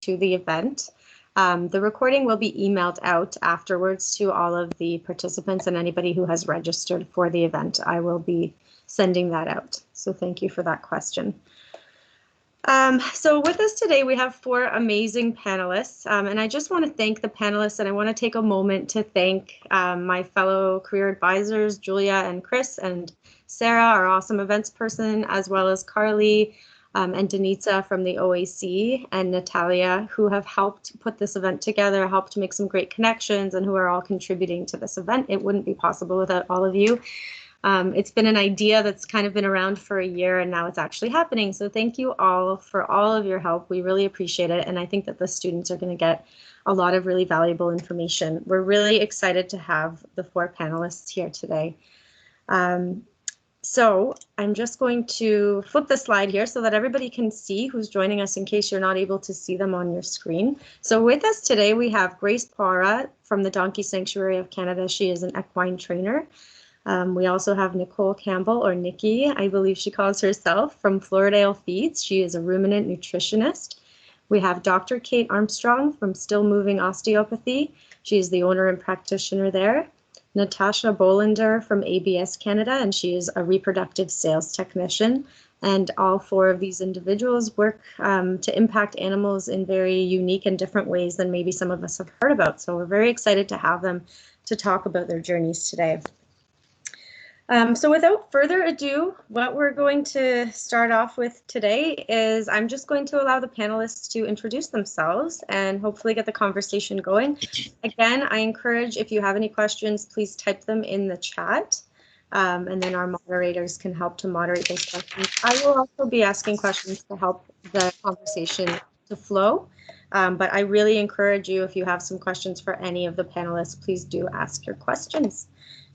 to the event. The recording will be emailed out afterwards to all of the participants and anybody who has registered for the event. I will be sending that out. So thank you for that question. So with us today, we have 4 amazing panelists, and I just want to thank the panelists, and I want to take a moment to thank my fellow career advisors, Julia and Chris and Sarah, our awesome events person, as well as Carly and Denitza from the OAC and Natalia, who have helped put this event together, helped make some great connections, and who are all contributing to this event. It wouldn't be possible without all of you. It's been an idea that's kind of been around for a year, and now it's actually happening. So thank you all for all of your help. We really appreciate it. And I think that the students are going to get a lot of really valuable information. We're really excited to have the 4 panelists here today. So I'm just going to flip the slide here so that everybody can see who's joining us in case you're not able to see them on your screen. So with us today, we have Grace Paura from the Donkey Sanctuary of Canada. She is an equine trainer. We also have Nicole Campbell, or Nikki, I believe she calls herself, from Floradale Feeds. She is a ruminant nutritionist. We have Dr. Kayte Armstrong from Still Moving Osteopathy. She is the owner and practitioner there. Natasha Bolender from ABS Canada, and she is a reproductive sales technician. And all 4 of these individuals work to impact animals in very unique and different ways than maybe some of us have heard about. So we're very excited to have them to talk about their journeys today. So without further ado, what we're going to start off with today is I'm just going to allow the panelists to introduce themselves and hopefully get the conversation going. Again, I encourage, if you have any questions, please type them in the chat, and then our moderators can help to moderate those questions. I will also be asking questions to help the conversation to flow, but I really encourage you, if you have some questions for any of the panelists, please do ask your questions.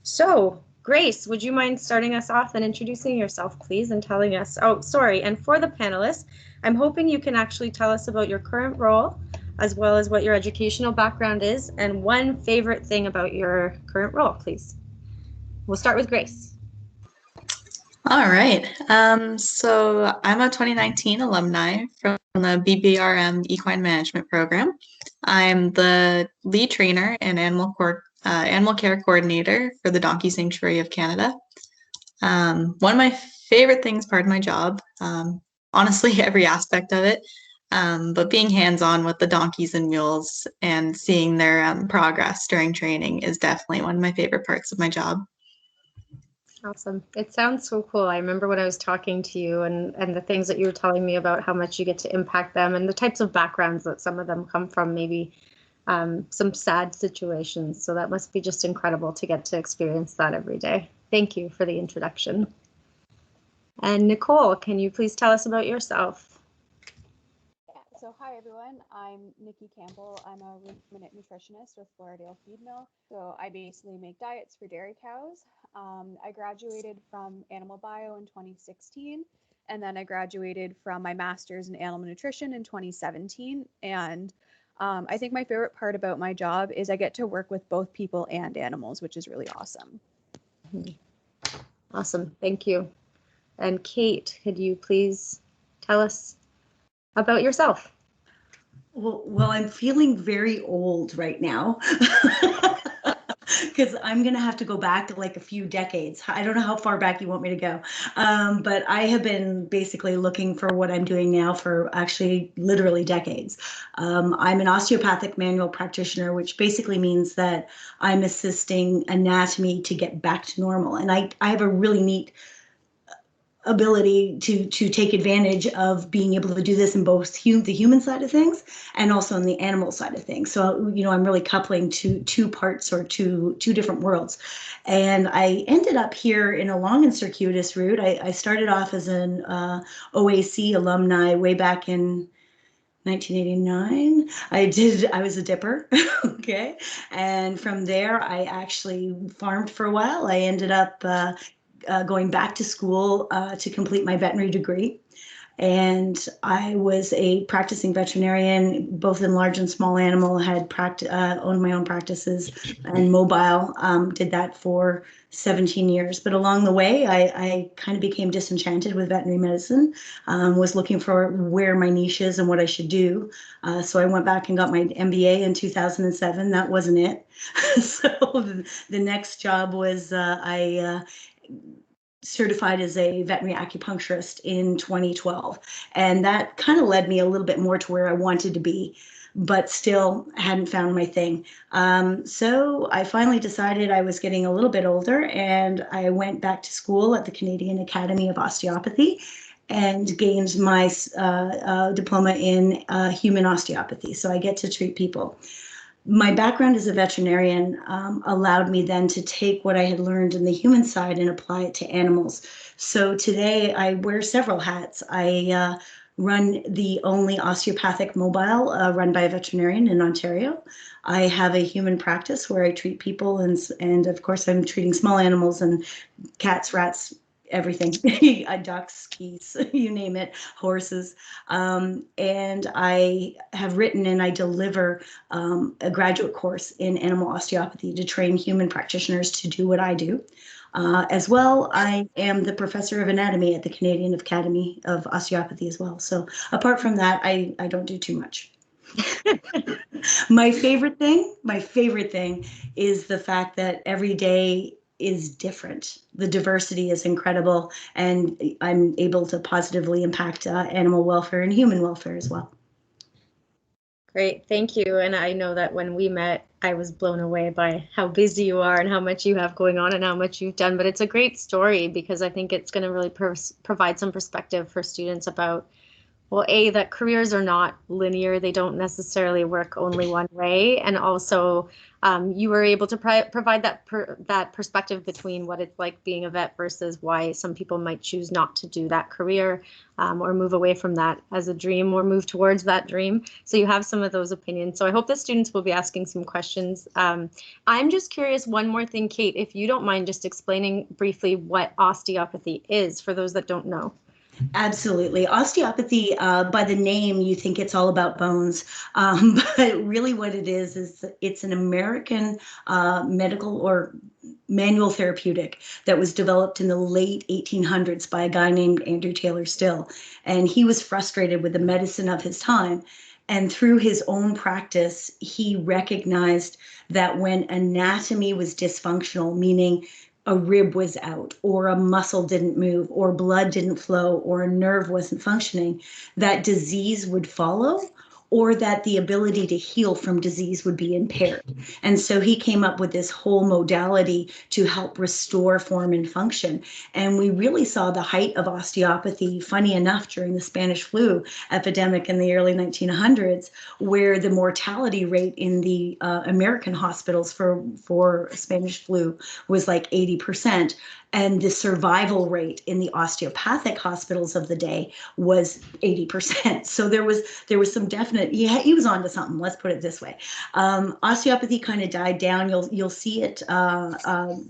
So, Grace, would you mind starting us off and introducing yourself, please, and telling us, oh, sorry, and for the panelists, I'm hoping you can actually tell us about your current role, as well as what your educational background is, and one favorite thing about your current role, please. We'll start with Grace. All right. So I'm a 2019 alumni from the BBRM Equine Management Program. I'm the lead trainer and animal care coordinator for the Donkey Sanctuary of Canada. One of my favorite things, part of my job, honestly, every aspect of it, but being hands-on with the donkeys and mules and seeing their progress during training is definitely one of my favorite parts of my job. Awesome. It sounds so cool. I remember when I was talking to you and the things that you were telling me about how much you get to impact them and the types of backgrounds that some of them come from, maybe some sad situations. So that must be just incredible to get to experience that every day. Thank you for the introduction. And Nicole, can you please tell us about yourself? So hi everyone, I'm Nikki Campbell. I'm a ruminant nutritionist with Floradale Feed Mill. So I basically make diets for dairy cows. I graduated from Animal Bio in 2016, and then I graduated from my master's in animal nutrition in 2017. And I think my favorite part about my job is I get to work with both people and animals, which is really awesome. Awesome, thank you. And Kayte, could you please tell us about yourself? Well, I'm feeling very old right now because I'm going to have to go back like a few decades. I don't know how far back you want me to go, but I have been basically looking for what I'm doing now for actually literally decades. I'm an osteopathic manual practitioner, which basically means that I'm assisting anatomy to get back to normal. And I have a really neat ability to take advantage of being able to do this in both the human side of things and also in the animal side of things. So, you know, I'm really coupling two parts or two different worlds. And I ended up here in a long and circuitous route. I started off as an OAC alumni way back in 1989. I was a dipper. Okay. And from there, I actually farmed for a while. I ended up going back to school to complete my veterinary degree. And I was a practicing veterinarian, both in large and small animal, had owned my own practices and mobile, did that for 17 years. But along the way, I kind of became disenchanted with veterinary medicine, was looking for where my niche is and what I should do. So I went back and got my MBA in 2007. That wasn't it. So the next job was I certified as a veterinary acupuncturist in 2012. And that kind of led me a little bit more to where I wanted to be, but still hadn't found my thing. So I finally decided I was getting a little bit older, and I went back to school at the Canadian Academy of Osteopathy and gained my diploma in human osteopathy. So I get to treat people. My background as a veterinarian allowed me then to take what I had learned in the human side and apply it to animals. So today I wear several hats. I run the only osteopathic mobile run by a veterinarian in Ontario. I have a human practice where I treat people, and of course I'm treating small animals and cats, rats, everything, ducks, geese, you name it, horses. And I have written and I deliver a graduate course in animal osteopathy to train human practitioners to do what I do. As well, I am the professor of anatomy at the Canadian Academy of Osteopathy as well. So apart from that, I don't do too much. My favorite thing is the fact that every day is different. The diversity is incredible, and I'm able to positively impact animal welfare and human welfare as well. Great, thank you. And I know that when we met, I was blown away by how busy you are and how much you have going on and how much you've done. But it's a great story because I think it's going to really provide some perspective for students about, well, that careers are not linear. They don't necessarily work only one way. And also you were able to provide that perspective between what it's like being a vet versus why some people might choose not to do that career or move away from that as a dream or move towards that dream. So you have some of those opinions. So I hope the students will be asking some questions. I'm just curious, one more thing, Kayte, if you don't mind just explaining briefly what osteopathy is for those that don't know. Absolutely. Osteopathy, by the name, you think it's all about bones. But really what it is it's an American medical or manual therapeutic that was developed in the late 1800s by a guy named Andrew Taylor Still. And he was frustrated with the medicine of his time. And through his own practice, he recognized that when anatomy was dysfunctional, meaning a rib was out or a muscle didn't move or blood didn't flow or a nerve wasn't functioning, that disease would follow, or that the ability to heal from disease would be impaired. And so he came up with this whole modality to help restore form and function. And we really saw the height of osteopathy, funny enough, during the Spanish flu epidemic in the early 1900s, where the mortality rate in the American hospitals for Spanish flu was like 80%. And the survival rate in the osteopathic hospitals of the day was 80%. So there was some definite, he was onto something, let's put it this way. Osteopathy kind of died down. You'll see it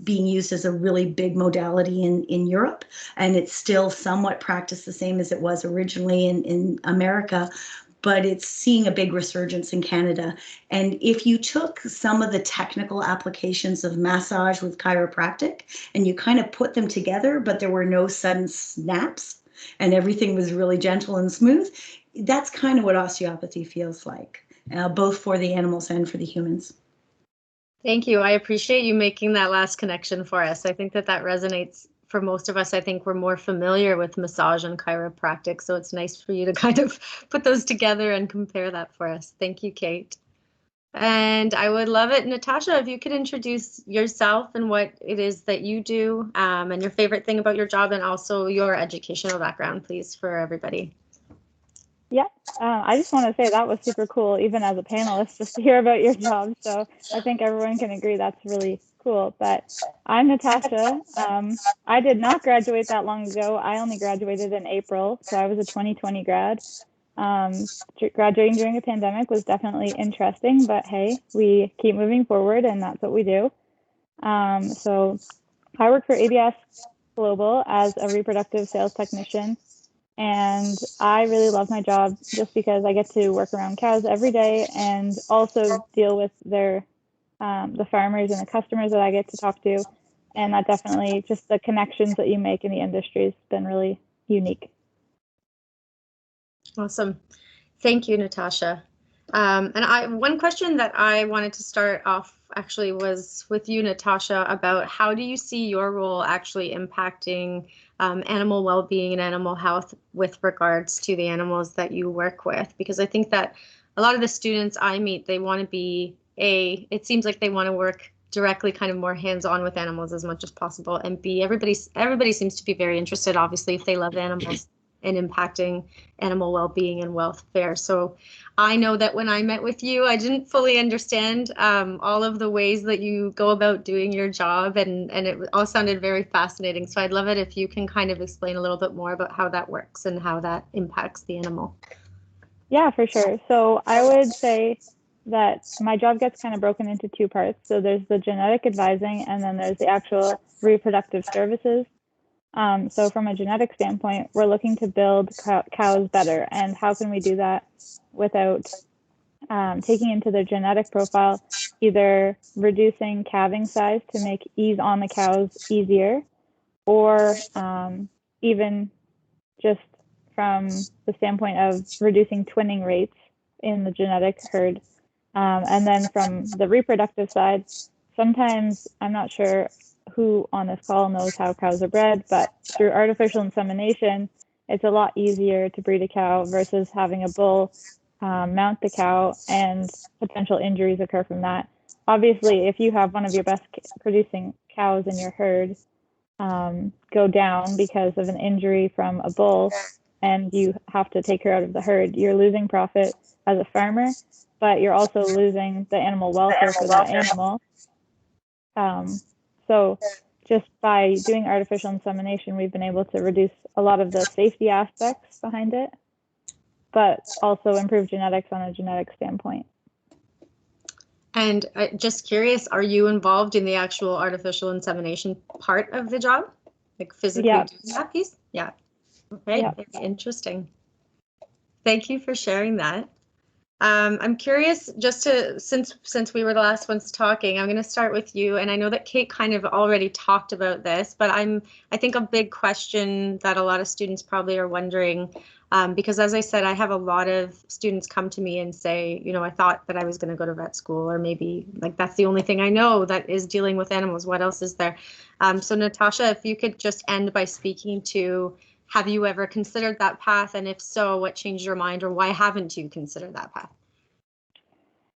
being used as a really big modality in Europe, and it's still somewhat practiced the same as it was originally in America. But it's seeing a big resurgence in Canada. And if you took some of the technical applications of massage with chiropractic and you kind of put them together, but there were no sudden snaps and everything was really gentle and smooth, that's kind of what osteopathy feels like, both for the animals and for the humans. Thank you. I appreciate you making that last connection for us. I think that resonates for most of us. I think we're more familiar with massage and chiropractic, so it's nice for you to kind of put those together and compare that for us. Thank you, Kayte. And I would love it, Natasha, if you could introduce yourself and what it is that you do and your favorite thing about your job and also your educational background, please, for everybody. Yeah, I just want to say that was super cool, even as a panelist, just to hear about your job. So I think everyone can agree that's really cool. But I'm Natasha. I did not graduate that long ago. I only graduated in April, so I was a 2020 grad. Graduating during a pandemic was definitely interesting, but hey, we keep moving forward, and that's what we do. So I work for ABS Global as a reproductive sales technician. And I really love my job just because I get to work around cows every day and also deal with their the farmers and the customers that I get to talk to. And that definitely, just the connections that you make in the industry has been really unique. Awesome. Thank you, Natasha. And one question that I wanted to start off actually was with you, Natasha, about how do you see your role actually impacting animal well-being and animal health with regards to the animals that you work with? Because I think that a lot of the students I meet, they want to be it seems like they want to work directly, kind of more hands-on with animals as much as possible, and B, everybody seems to be very interested, obviously, if they love animals, and impacting animal well-being and welfare. So I know that when I met with you, I didn't fully understand all of the ways that you go about doing your job, and it all sounded very fascinating. So I'd love it if you can kind of explain a little bit more about how that works and how that impacts the animal. Yeah, for sure. So I would say that my job gets kind of broken into two parts. So there's the genetic advising, and then there's the actual reproductive services. So from a genetic standpoint, we're looking to build cows better. And how can we do that without taking into their genetic profile, either reducing calving size to make ease on the cows easier, or even just from the standpoint of reducing twinning rates in the genetic herd. And then from the reproductive side, sometimes, I'm not sure who on this call knows how cows are bred, but through artificial insemination, it's a lot easier to breed a cow versus having a bull mount the cow, and potential injuries occur from that. Obviously, if you have one of your best producing cows in your herd go down because of an injury from a bull, and you have to take her out of the herd, you're losing profit as a farmer, but you're also losing the animal welfare for that animal. So just by doing artificial insemination, we've been able to reduce a lot of the safety aspects behind it, but also improve genetics on a genetic standpoint. And just curious, are you involved in the actual artificial insemination part of the job? Like physically doing that piece? Yeah. Okay, very interesting. Thank you for sharing that. I'm curious, just to, since we were the last ones talking, I'm going to start with you. And I know that Kayte kind of already talked about this, but I think a big question that a lot of students probably are wondering, because as I said, I have a lot of students come to me and say, you know, I thought that I was going to go to vet school, or maybe like that's the only thing I know that is dealing with animals. What else is there? So Natasha, if you could just end by speaking to, have you ever considered that path? And if so, what changed your mind, or why haven't you considered that path?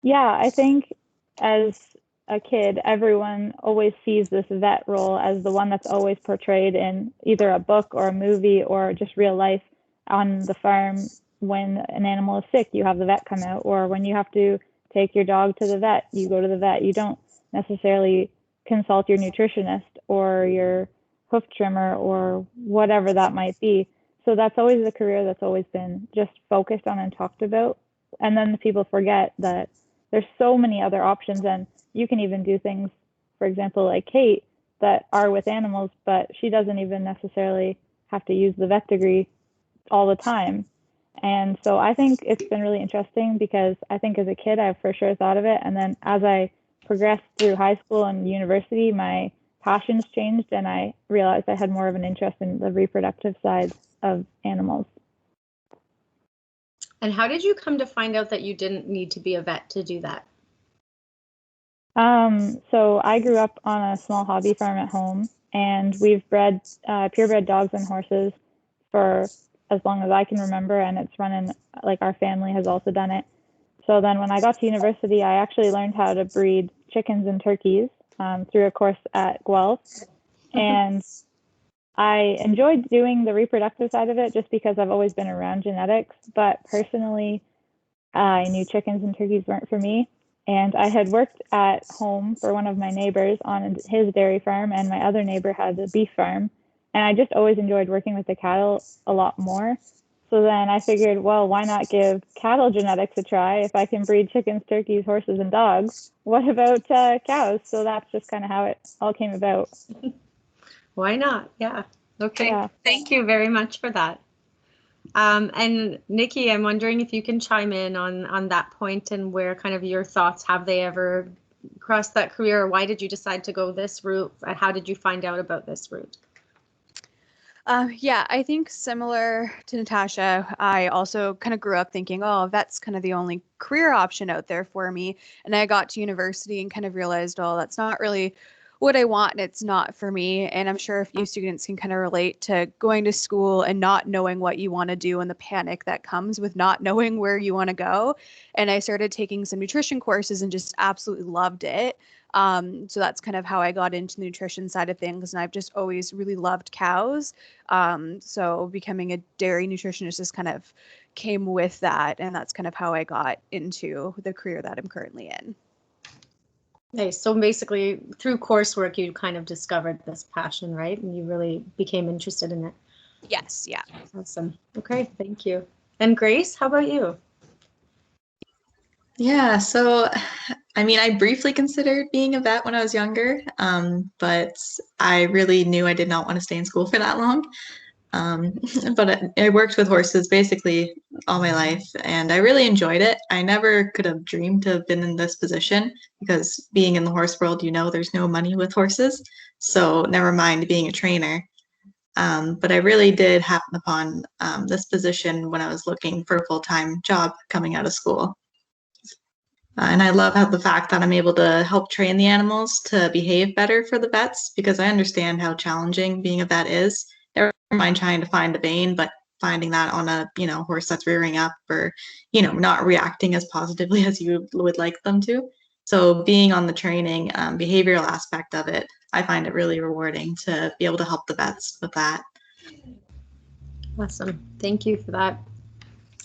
Yeah, I think as a kid, everyone always sees this vet role as the one that's always portrayed in either a book or a movie or just real life on the farm. When an animal is sick, you have the vet come out, or when you have to take your dog to the vet, you go to the vet. You don't necessarily consult your nutritionist or your hoof trimmer or whatever that might be. So that's always the career that's always been just focused on and talked about. And then the people forget that there's so many other options, and you can even do things, for example, like Kayte, that are with animals, but she doesn't even necessarily have to use the vet degree all the time. And so I think it's been really interesting, because I think as a kid, I for sure thought of it. And then as I progressed through high school and university, my passions changed, and I realized I had more of an interest in the reproductive side of animals. And how did you come to find out that you didn't need to be a vet to do that? So I grew up on a small hobby farm at home, and we've bred purebred dogs and horses for as long as I can remember, and it's running, like, our family has also done it. So then when I got to university, I actually learned how to breed chickens and turkeys through a course at Guelph. And I enjoyed doing the reproductive side of it just because I've always been around genetics. But personally, I knew chickens and turkeys weren't for me. And I had worked at home for one of my neighbors on his dairy farm, and my other neighbor had a beef farm. And I just always enjoyed working with the cattle a lot more. So then I figured, well, why not give cattle genetics a try? If I can breed chickens, turkeys, horses, and dogs, what about cows? So that's just kind of how it all came about. Why not? Yeah. Okay. Yeah. Thank you very much for that. And Nikki, I'm wondering if you can chime in on that point and where kind of your thoughts, have they ever crossed that career, or why did you decide to go this route? And how did you find out about this route? Yeah, I think similar to Natasha, I also kind of grew up thinking, oh, that's kind of the only career option out there for me. And I got to university and kind of realized, oh, that's not really what I want and it's not for me. And I'm sure a few students can kind of relate to going to school and not knowing what you want to do and the panic that comes with not knowing where you want to go. And I started taking some nutrition courses and just absolutely loved it. So that's kind of how I got into the nutrition side of things. And I've just always really loved cows. So becoming a dairy nutritionist just kind of came with that. And that's kind of how I got into the career that I'm currently in. Nice. So basically through coursework, you kind of discovered this passion, right? And you really became interested in it. Yes. Yeah. Awesome. Okay. Thank you. And Grace, how about you? Yeah, so I mean, I briefly considered being a vet when I was younger, but I really knew I did not want to stay in school for that long. But I worked with horses basically all my life, and I really enjoyed it. I never could have dreamed to have been in this position because being in the horse world, there's no money with horses. So never mind being a trainer. But I really did happen upon this position when I was looking for a full-time job coming out of school. And I love how the fact that I'm able to help train the animals to behave better for the vets, because I understand how challenging being a vet is. Never mind trying to find a vein, but finding that on a horse that's rearing up or not reacting as positively as you would like them to. So being on the training behavioral aspect of it, I find it really rewarding to be able to help the vets with that. Awesome. Thank you for that.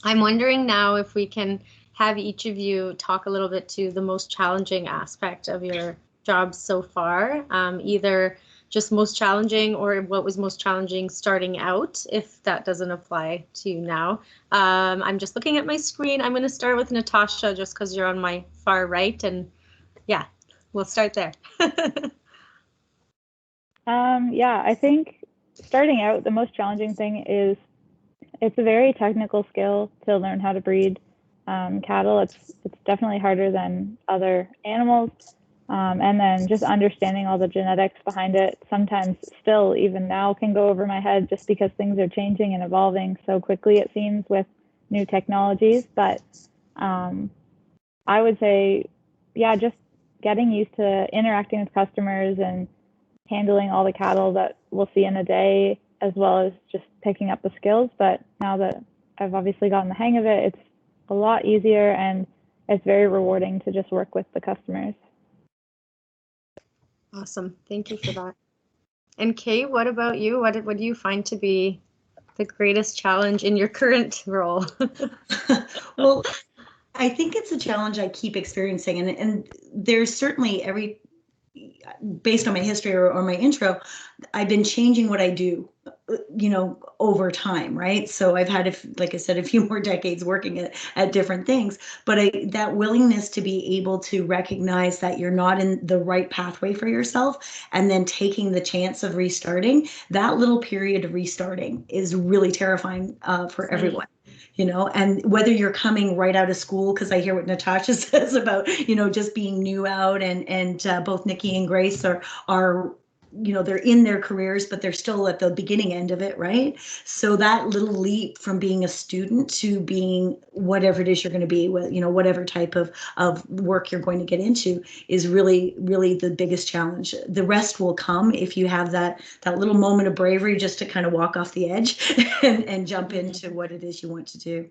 I'm wondering now if we can have each of you talk a little bit to the most challenging aspect of your job so far, either just most challenging or what was most challenging starting out, if that doesn't apply to you now. I'm just looking at my screen. I'm going to start with Natasha just because you're on my far right, and yeah, we'll start there. Yeah, I think starting out, the most challenging thing is it's a very technical skill to learn how to breed cattle. It's definitely harder than other animals. And then just understanding all the genetics behind it, sometimes still even now can go over my head just because things are changing and evolving so quickly, it seems, with new technologies. But I would say, yeah, just getting used to interacting with customers and handling all the cattle that we'll see in a day, as well as just picking up the skills. But now that I've obviously gotten the hang of it, it's a lot easier and it's very rewarding to just work with the customers. Awesome. Thank you for that. And Kayte, what about you? What do you find to be the greatest challenge in your current role? Well, I think it's a challenge I keep experiencing, and there's certainly based on my history or my intro, I've been changing what I do, over time, right? So I've had, like I said, a few more decades working at different things, but that willingness to be able to recognize that you're not in the right pathway for yourself, and then taking the chance of restarting, that little period of restarting is really terrifying for everyone. And whether you're coming right out of school, because I hear what Natasha says about, just being new out, and both Nikki and Grace are they're in their careers, but they're still at the beginning end of it, right? So that little leap from being a student to being whatever it is you're going to be, whatever type of work you're going to get into, is really, really the biggest challenge. The rest will come if you have that little moment of bravery just to kind of walk off the edge and jump into what it is you want to do.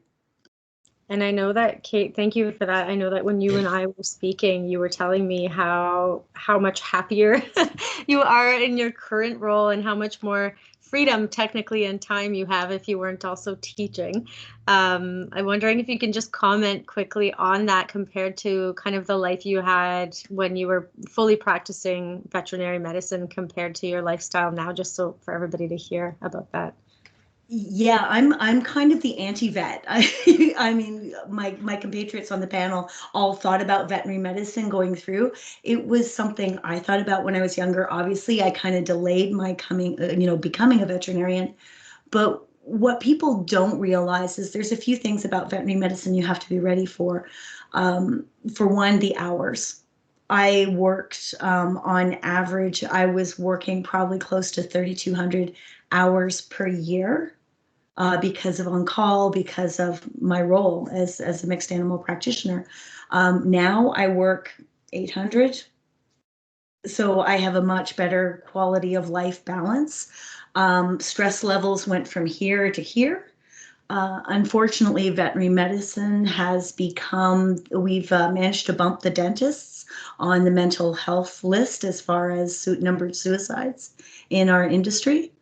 And I know that, Kayte, thank you for that. I know that when you and I were speaking, you were telling me how much happier you are in your current role and how much more freedom technically and time you have if you weren't also teaching. I'm wondering if you can just comment quickly on that compared to kind of the life you had when you were fully practicing veterinary medicine compared to your lifestyle now, just so for everybody to hear about that. Yeah, I'm kind of the anti-vet. I mean, my compatriots on the panel all thought about veterinary medicine going through. It was something I thought about when I was younger. Obviously, I kind of delayed my becoming a veterinarian. But what people don't realize is there's a few things about veterinary medicine you have to be ready for. For one, the hours. I worked on average, I was working probably close to 3,200 hours per year because of on-call, because of my role as a mixed animal practitioner. Now I work 800. So I have a much better quality of life balance. Stress levels went from here to here. Unfortunately, veterinary medicine has become, we've managed to bump the dentists on the mental health list as far as number of suicides in our industry.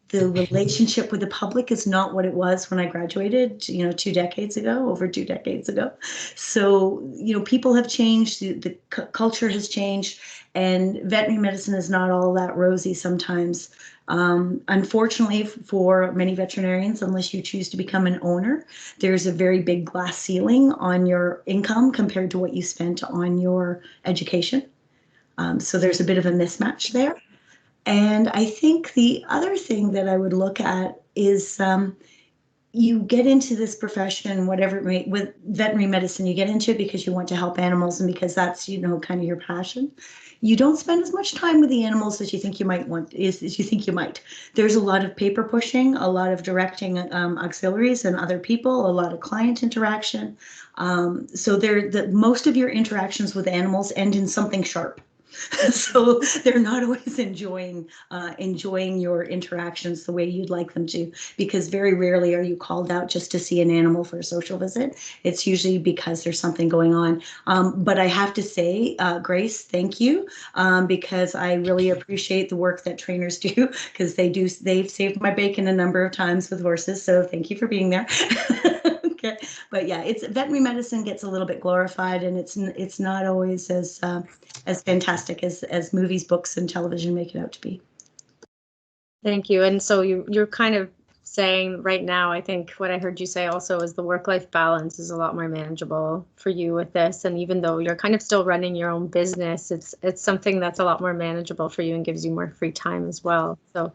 The relationship with the public is not what it was when I graduated, 2 decades ago, over 2 decades ago. So, people have changed, the culture has changed, and veterinary medicine is not all that rosy sometimes. Unfortunately, for many veterinarians, unless you choose to become an owner, there's a very big glass ceiling on your income compared to what you spent on your education. So there's a bit of a mismatch there. And I think the other thing that I would look at is you get into this profession, whatever, with veterinary medicine, you get into it because you want to help animals and because that's, kind of your passion. You don't spend as much time with the animals as you think you might as you think you might. There's a lot of paper pushing, a lot of directing auxiliaries and other people, a lot of client interaction. So most of your interactions with animals end in something sharp. So they're not always enjoying your interactions the way you'd like them to, because very rarely are you called out just to see an animal for a social visit. It's usually because there's something going on. But I have to say, Grace, thank you, because I really appreciate the work that trainers do, because they've saved my bacon a number of times with horses. So thank you for being there. Okay. But yeah, veterinary medicine gets a little bit glorified, and it's not always as fantastic as movies, books, and television make it out to be. Thank you. And so you're kind of saying right now, I think what I heard you say also is the work-life balance is a lot more manageable for you with this. And even though you're kind of still running your own business, it's something that's a lot more manageable for you and gives you more free time as well. So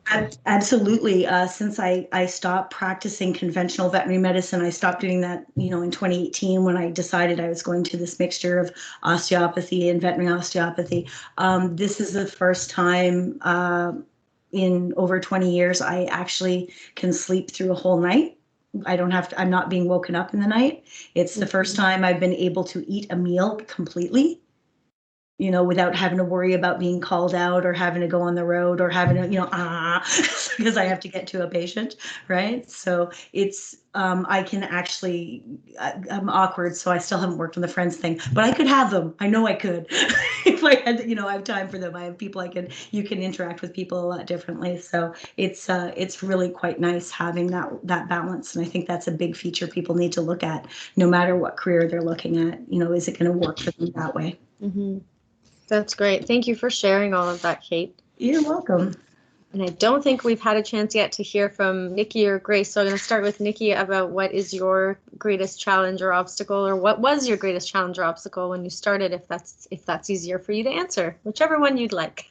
absolutely. Since I stopped practicing conventional veterinary medicine, I stopped doing that, in 2018 when I decided I was going to this mixture of osteopathy and veterinary osteopathy. This is the first time in over 20 years I actually can sleep through a whole night. I'm not being woken up in the night. It's the first time I've been able to eat a meal completely, without having to worry about being called out or having to go on the road or having to, because I have to get to a patient, right? So it's, I can actually, I'm awkward, so I still haven't worked on the friends thing, but I could have them. I know I could. If I had, I have time for them. I have people you can interact with people a lot differently. So it's really quite nice having that balance. And I think that's a big feature people need to look at, no matter what career they're looking at. Is it going to work for them that way? Mm-hmm. That's great. Thank you for sharing all of that, Kayte. You're welcome. And I don't think we've had a chance yet to hear from Nikki or Grace. So I'm going to start with Nikki about what is your greatest challenge or obstacle, or what was your greatest challenge or obstacle when you started, if that's easier for you to answer, whichever one you'd like.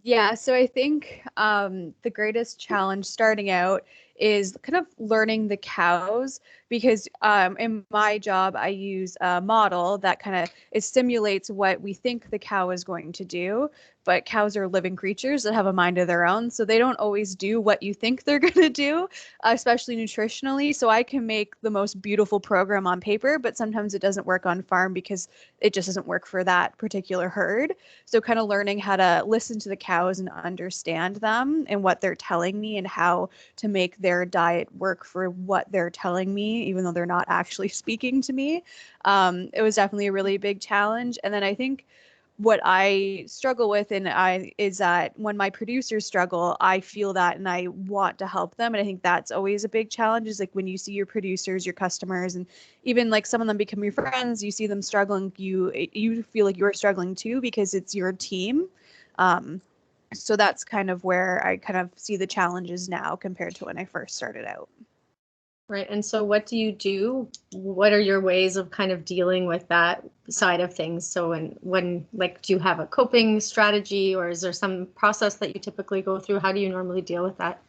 Yeah, so I think the greatest challenge starting out is kind of learning the cows, because in my job, I use a model that it simulates what we think the cow is going to do. But cows are living creatures that have a mind of their own, so they don't always do what you think they're going to do, especially nutritionally. So I can make the most beautiful program on paper, but sometimes it doesn't work on farm because it just doesn't work for that particular herd. So kind of learning how to listen to the cows and understand them and what they're telling me and how to make their diet work for what they're telling me, even though they're not actually speaking to me. It was definitely a really big challenge. And then I think what I struggle with is that when my producers struggle, I feel that and I want to help them. And I think that's always a big challenge, is like when you see your producers, your customers, and even like some of them become your friends, you see them struggling, you feel like you're struggling too, because it's your team. So that's kind of where I kind of see the challenges now compared to when I first started out. Right. And so what do you do? What are your ways of kind of dealing with that side of things? So when like, do you have a coping strategy, or is there some process that you typically go through? How do you normally deal with that?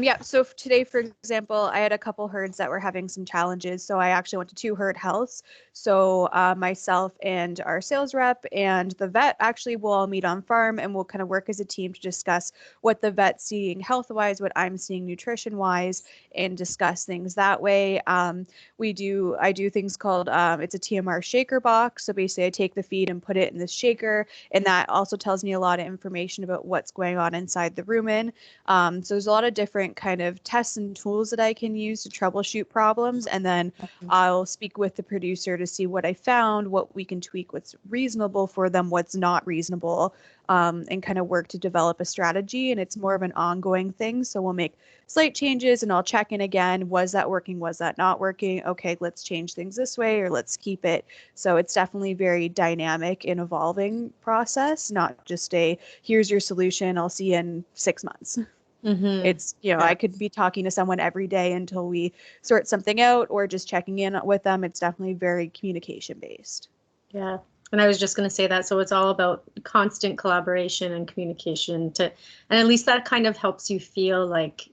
Yeah, so today, for example, I had a couple herds that were having some challenges. So I actually went to 2 herd healths. So myself and our sales rep and the vet actually will all meet on farm, and we'll kind of work as a team to discuss what the vet's seeing health-wise, what I'm seeing nutrition-wise, and discuss things that way. I do things called, it's a TMR shaker box. So basically I take the feed and put it in this shaker, and that also tells me a lot of information about what's going on inside the rumen. So there's a lot of different kind of tests and tools that I can use to troubleshoot problems. And then I'll speak with the producer to see what I found, what we can tweak, what's reasonable for them, what's not reasonable, and kind of work to develop a strategy. And it's more of an ongoing thing. So we'll make slight changes and I'll check in again. Was that working? Was that not working? Okay, let's change things this way, or let's keep it. So it's definitely very dynamic and evolving process, not just here's your solution, I'll see you in 6 months. Mm-hmm. It's, I could be talking to someone every day until we sort something out, or just checking in with them. It's definitely very communication based. Yeah. And I was just going to say that. So it's all about constant collaboration and communication and at least that kind of helps you feel like,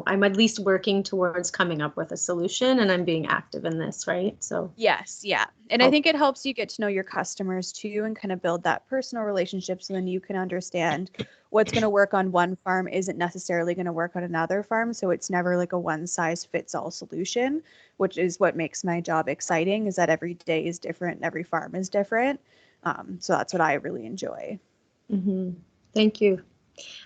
I'm at least working towards coming up with a solution and I'm being active in this, right? So yes. Yeah. And I think it helps you get to know your customers too, and kind of build that personal relationship. So then you can understand what's going to work on one farm isn't necessarily going to work on another farm. So it's never like a one size fits all solution, which is what makes my job exciting, is that every day is different. Every farm is different. So that's what I really enjoy. Mm-hmm. Thank you.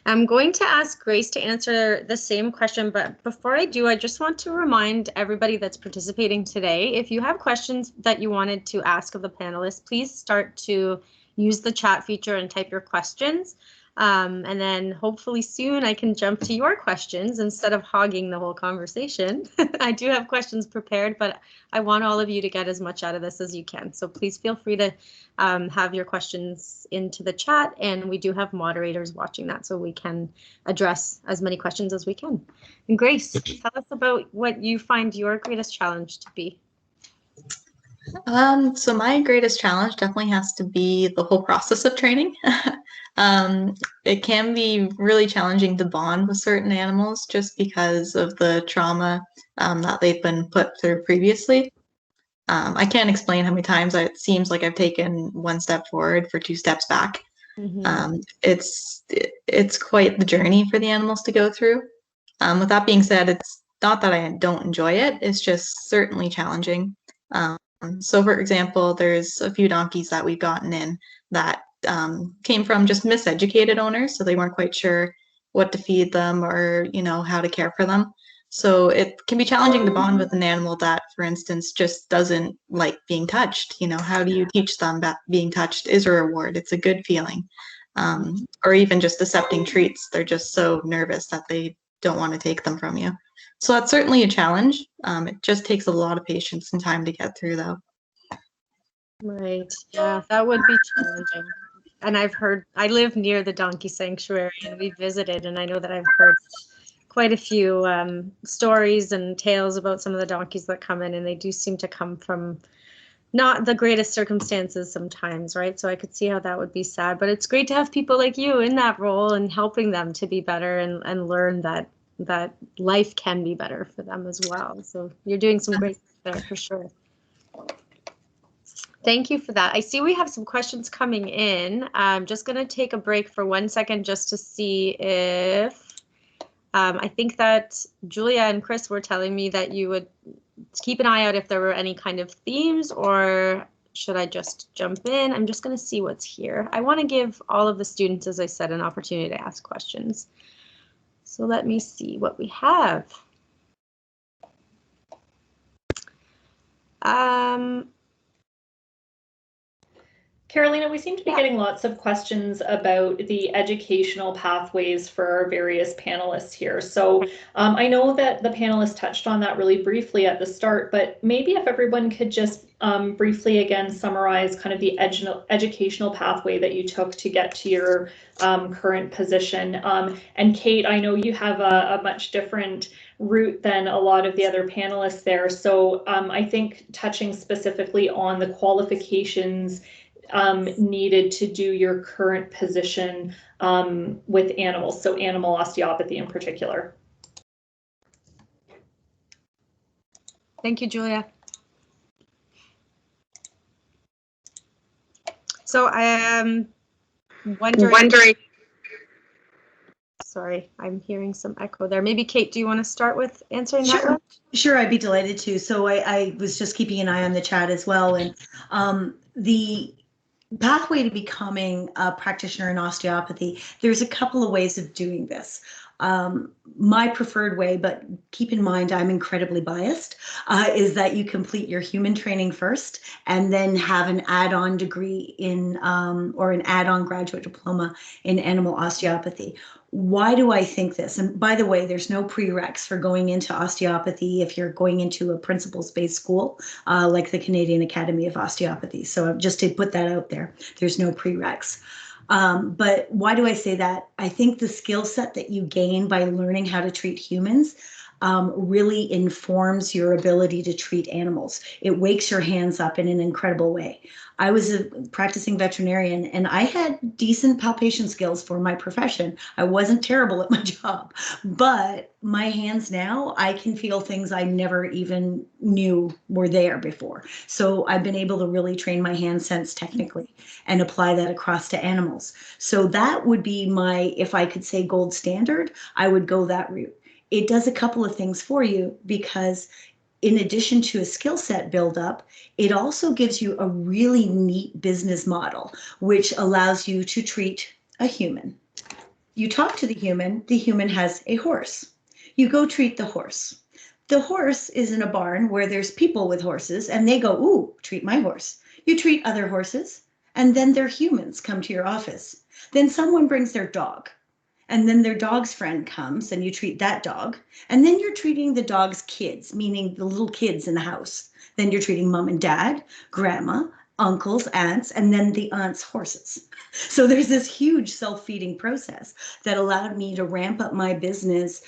I'm going to ask Grace to answer the same question, but before I do, I just want to remind everybody that's participating today, if you have questions that you wanted to ask of the panelists, please start to use the chat feature and type your questions. And then hopefully soon I can jump to your questions instead of hogging the whole conversation. I do have questions prepared, but I want all of you to get as much out of this as you can. So please feel free to have your questions into the chat, and we do have moderators watching that so we can address as many questions as we can. And Grace, tell us about what you find your greatest challenge to be. So my greatest challenge definitely has to be the whole process of training. It can be really challenging to bond with certain animals just because of the trauma that they've been put through previously. I can't explain how many times it seems like I've taken 1 step forward for 2 steps back. Mm-hmm. It's quite the journey for the animals to go through. With that being said, it's not that I don't enjoy it, it's just certainly challenging. So for example, there's a few donkeys that we've gotten in that came from just miseducated owners, so they weren't quite sure what to feed them or how to care for them. So it can be challenging to bond with an animal that, for instance, just doesn't like being touched. How do you teach them that being touched is a reward? It's a good feeling. Or even just accepting treats. They're just so nervous that they don't want to take them from you. So that's certainly a challenge. It just takes a lot of patience and time to get through, though. Right. Yeah, that would be challenging. And I live near the donkey sanctuary and we visited, and I know that I've heard quite a few stories and tales about some of the donkeys that come in, and they do seem to come from not the greatest circumstances sometimes, right? So I could see how that would be sad, but it's great to have people like you in that role and helping them to be better and learn that life can be better for them as well. So you're doing some great stuff there for sure. Thank you for that. I see we have some questions coming in. I'm just going to take a break for 1 second just to see if I think that Julia and Chris were telling me that you would keep an eye out if there were any kind of themes, or should I just jump in? I'm just going to see what's here. I want to give all of the students, as I said, an opportunity to ask questions. So let me see what we have. Carolina, we seem to be getting lots of questions about the educational pathways for our various panelists here. So I know that the panelists touched on that really briefly at the start, but maybe if everyone could just briefly again summarize kind of the educational pathway that you took to get to your current position. And Kayte, I know you have a much different route than a lot of the other panelists there. So I think touching specifically on the qualifications needed to do your current position with animals, so animal osteopathy in particular. Thank you, Julia. So I am wondering. Sorry, I'm hearing some echo there. Maybe Kayte, do you want to start with answering that one? Sure, I'd be delighted to. So I was just keeping an eye on the chat as well, and the pathway to becoming a practitioner in osteopathy, there's a couple of ways of doing this. My preferred way, but keep in mind I'm incredibly biased, is that you complete your human training first and then have an add-on degree in or an add-on graduate diploma in animal osteopathy. Why do I think this? And by the way, there's no prereqs for going into osteopathy if you're going into a principles-based school like the Canadian Academy of Osteopathy. So just to put that out there, there's no prereqs. But why do I say that? I think the skill set that you gain by learning how to treat humans really informs your ability to treat animals. It wakes your hands up in an incredible way. I was a practicing veterinarian and I had decent palpation skills for my profession. I wasn't terrible at my job, but my hands now, I can feel things I never even knew were there before. So I've been able to really train my hand sense technically and apply that across to animals. So that would be my, if I could say gold standard, I would go that route. It does a couple of things for you because in addition to a skill set buildup, it also gives you a really neat business model, which allows you to treat a human. You talk to the human has a horse. You go treat the horse. The horse is in a barn where there's people with horses and they go, ooh, treat my horse. You treat other horses and then their humans come to your office. Then someone brings their dog. And then their dog's friend comes and you treat that dog. And then you're treating the dog's kids, meaning the little kids in the house. Then you're treating mom and dad, grandma, uncles, aunts, and then the aunts' horses. So there's this huge self-feeding process that allowed me to ramp up my business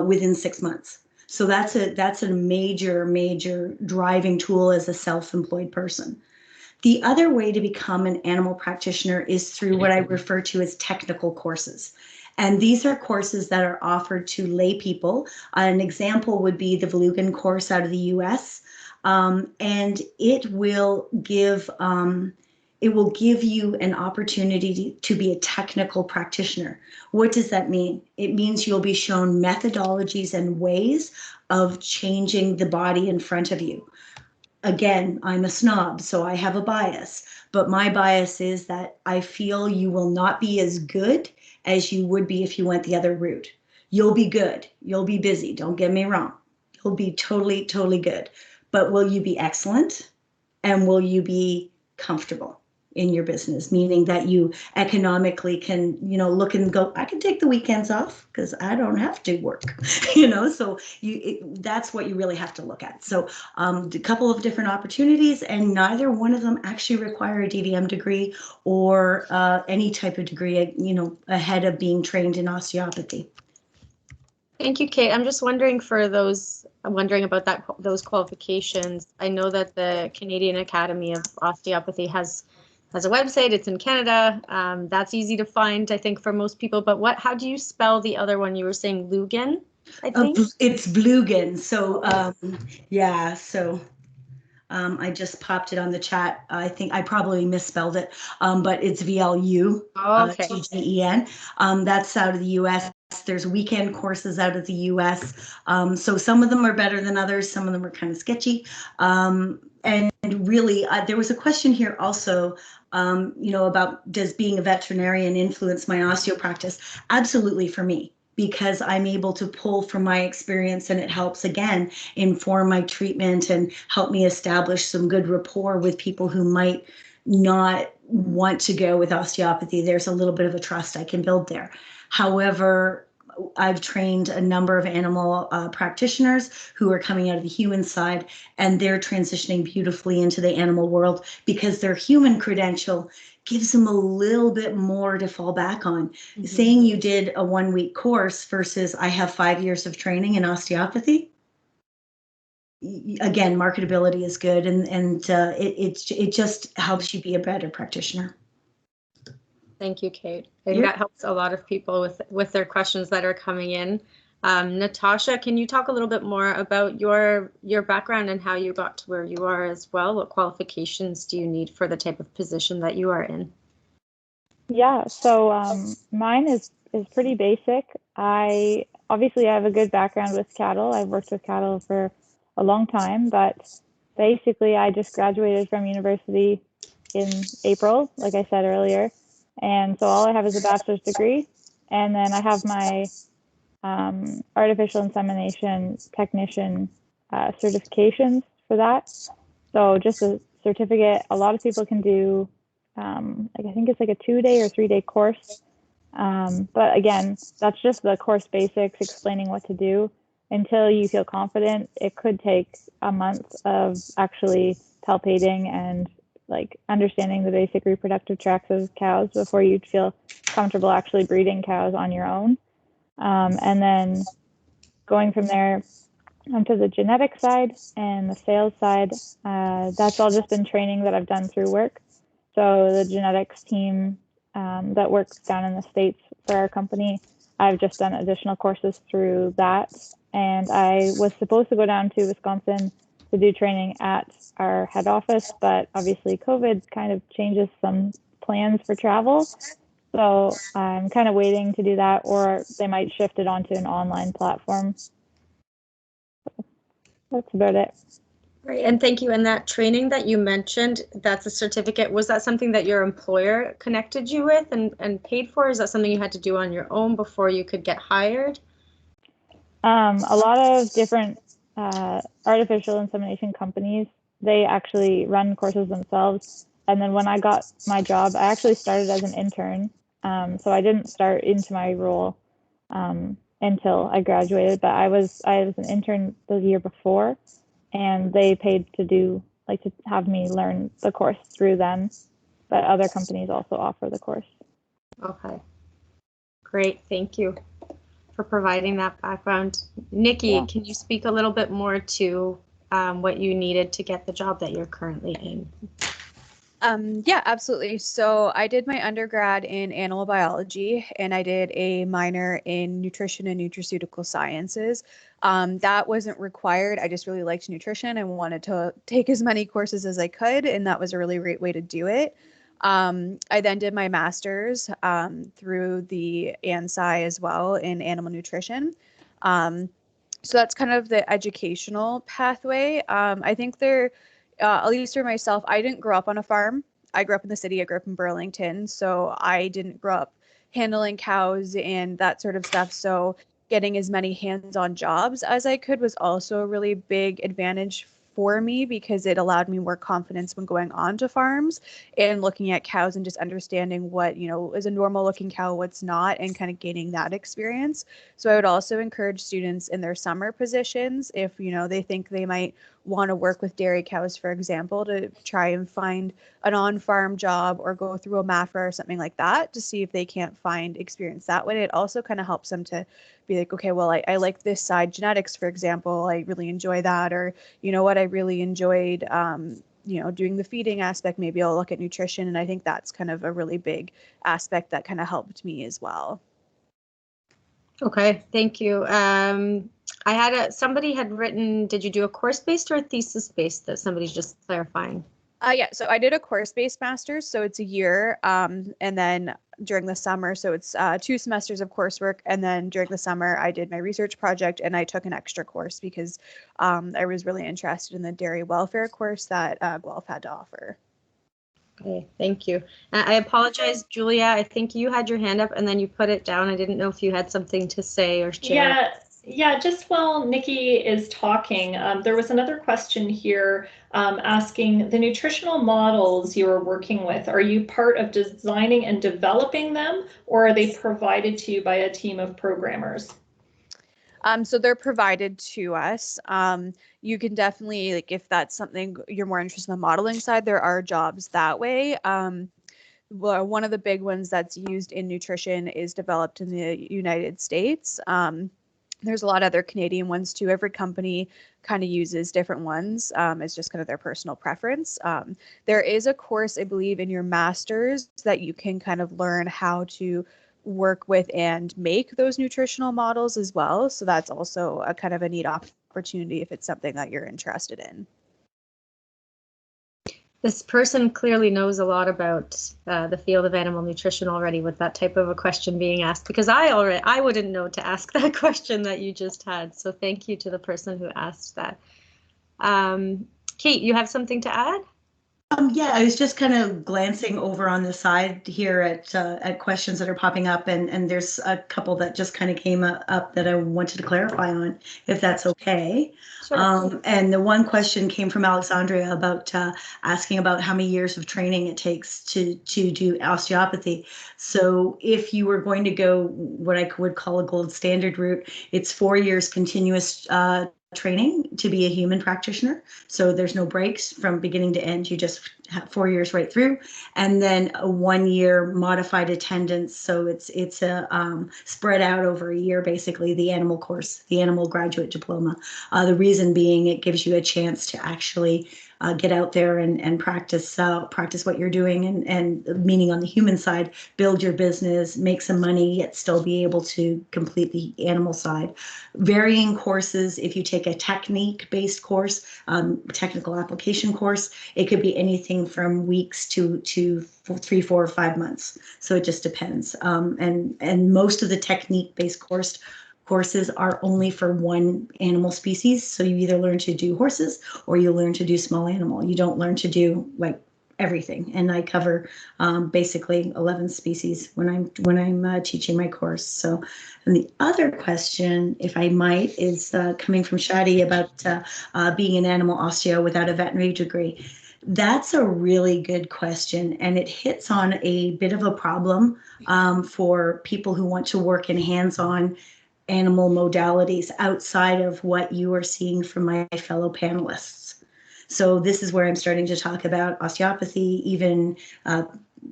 within 6 months. So that's a major driving tool as a self-employed person. The other way to become an animal practitioner is through what I refer to as technical courses. And these are courses that are offered to lay people. An example would be the Volugen course out of the US. And it will give you an opportunity to be a technical practitioner. What does that mean? It means you'll be shown methodologies and ways of changing the body in front of you. Again, I'm a snob, so I have a bias, but my bias is that I feel you will not be as good as you would be if you went the other route. You'll be good. You'll be busy. Don't get me wrong. You'll be totally good. But will you be excellent? And will you be comfortable in your business? Meaning that you economically can, look and go, I can take the weekends off because I don't have to work, so that's what you really have to look at. So a couple of different opportunities, and neither one of them actually require a DVM degree or any type of degree, ahead of being trained in osteopathy. Thank you, Kayte. I'm just wondering for those wondering about those qualifications. I know that the Canadian Academy of Osteopathy has a website. It's in Canada. That's easy to find, I think, for most people. But how do you spell the other one? You were saying Lugan, I think? It's Blugen. So, yeah. So I just popped it on the chat. I think I probably misspelled it, but it's VLU-TGEN. That's out of the US. There's weekend courses out of the US. So some of them are better than others. Some of them are kind of sketchy. And really, there was a question here also, about does being a veterinarian influence my osteo practice? Absolutely, for me, because I'm able to pull from my experience and it helps, again, inform my treatment and help me establish some good rapport with people who might not want to go with osteopathy, there's a little bit of a trust I can build there. However, I've trained a number of animal practitioners who are coming out of the human side, and they're transitioning beautifully into the animal world because their human credential gives them a little bit more to fall back on. Mm-hmm. Saying you did a 1-week course versus I have 5 years of training in osteopathy, again, marketability is good, and it just helps you be a better practitioner. Thank you, Kayte. I think that helps a lot of people with their questions that are coming in. Natasha, can you talk a little bit more about your background and how you got to where you are as well? What qualifications do you need for the type of position that you are in? Yeah, so mine is pretty basic. Obviously I have a good background with cattle. I've worked with cattle for a long time, but basically I just graduated from university in April, like I said earlier. And so all I have is a bachelor's degree. And then I have my artificial insemination technician certifications for that. So just a certificate. A lot of people can do, I think it's like a 2-day or 3-day course. But again, that's just the course basics, explaining what to do. Until you feel confident, it could take a month of actually palpating and like understanding the basic reproductive tracts of cows before you'd feel comfortable actually breeding cows on your own. And then going from there onto the genetic side and the sales side, that's all just been training that I've done through work. So the genetics team that works down in the States for our company, I've just done additional courses through that. And I was supposed to go down to Wisconsin to do training at our head office, but obviously COVID kind of changes some plans for travel. So I'm kind of waiting to do that, or they might shift it onto an online platform. So that's about it. Great, and thank you. And that training that you mentioned, that's a certificate. Was that something that your employer connected you with and paid for? Is that something you had to do on your own before you could get hired? A lot of different artificial insemination companies, they actually run courses themselves. And then when I got my job, I actually started as an intern. So I didn't start into my role until I graduated, but I was an intern the year before, and they paid to have me learn the course through them. But other companies also offer the course. Okay, great, thank you for providing that background. Nikki, can you speak a little bit more to what you needed to get the job that you're currently in? Yeah, absolutely. So I did my undergrad in animal biology, and I did a minor in nutrition and nutraceutical sciences. That wasn't required. I just really liked nutrition and wanted to take as many courses as I could, and that was a really great way to do it. I then did my master's through the ANSI as well in animal nutrition. So that's kind of the educational pathway. I think at least for myself, I didn't grow up on a farm. I grew up in the city. I grew up in Burlington. So I didn't grow up handling cows and that sort of stuff. So getting as many hands-on jobs as I could was also a really big advantage for me, because it allowed me more confidence when going on to farms and looking at cows and just understanding what, is a normal looking cow, what's not, and kind of gaining that experience. So I would also encourage students in their summer positions, if, they think they might want to work with dairy cows, for example, to try and find an on-farm job or go through a MAFRA or something like that to see if they can't find experience that way. It also kind of helps them to be like, okay, well, I like this side, genetics, for example, I really enjoy that, or you know what, I really enjoyed, doing the feeding aspect, maybe I'll look at nutrition. And I think that's kind of a really big aspect that kind of helped me as well. Okay, thank you. Somebody had written, did you do a course-based or a thesis-based? That somebody's just clarifying. Yeah, so I did a course-based master's, so it's a year, and then during the summer, so it's 2 semesters of coursework, and then during the summer I did my research project and I took an extra course because I was really interested in the dairy welfare course that Guelph had to offer. Okay, thank you. I apologize, Julia, I think you had your hand up and then you put it down. I didn't know if you had something to say or share. Yeah, Yeah, just while Nikki is talking, there was another question here asking the nutritional models you are working with, are you part of designing and developing them, or are they provided to you by a team of programmers? So they're provided to us. You can definitely, like, if that's something you're more interested in the modeling side, there are jobs that way. Well, one of the big ones that's used in nutrition is developed in the United States. There's a lot of other Canadian ones too. Every company kind of uses different ones. It's just kind of their personal preference. There is a course, I believe, in your master's that you can kind of learn how to work with and make those nutritional models as well. So that's also a kind of a neat opportunity if it's something that you're interested in. This person clearly knows a lot about the field of animal nutrition already with that type of a question being asked, because I wouldn't know to ask that question that you just had. So thank you to the person who asked that. Kayte, you have something to add? Yeah, I was just kind of glancing over on the side here at questions that are popping up, and there's a couple that just kind of came up that I wanted to clarify on, if that's okay. Sure. And the one question came from Alexandria about asking about how many years of training it takes to do osteopathy. So if you were going to go what I would call a gold standard route, it's 4 years continuous training to be a human practitioner. So there's no breaks from beginning to end. You just have 4 years right through, and then a 1 year modified attendance. So it's a spread out over a year, basically, the animal course, the animal graduate diploma. The reason being, it gives you a chance to actually get out there and practice what you're doing, and meaning on the human side, build your business, make some money, yet still be able to complete the animal side. Varying courses, if you take a technique-based course, technical application course, it could be anything from weeks to 3, 4, or 5 months. So it just depends. And most of the technique-based courses are only for one animal species. So you either learn to do horses or you learn to do small animal. You don't learn to do like everything. And I cover basically 11 species when I'm teaching my course. So, and the other question, if I might, is coming from Shadi about being an animal osteo without a veterinary degree. That's a really good question, and it hits on a bit of a problem for people who want to work in hands-on animal modalities outside of what you are seeing from my fellow panelists. So this is where I'm starting to talk about osteopathy, even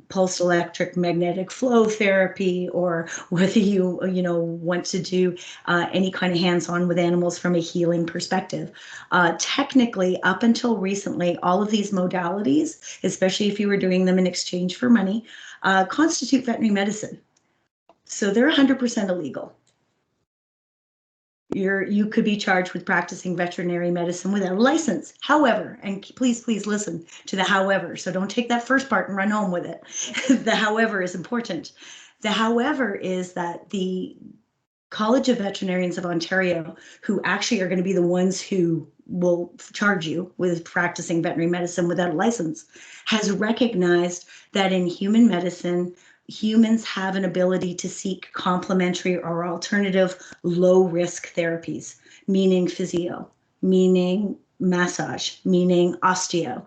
pulsed electric magnetic flow therapy, or whether you want to do any kind of hands-on with animals from a healing perspective. Technically, up until recently, all of these modalities, especially if you were doing them in exchange for money, constitute veterinary medicine. So they're 100% illegal. You could be charged with practicing veterinary medicine without a license. However, and please listen to the however, so don't take that first part and run home with it. The however is important. The however is that the College of Veterinarians of Ontario, who actually are going to be the ones who will charge you with practicing veterinary medicine without a license, has recognized that in human medicine, humans have an ability to seek complementary or alternative low-risk therapies, meaning physio, meaning massage, meaning osteo.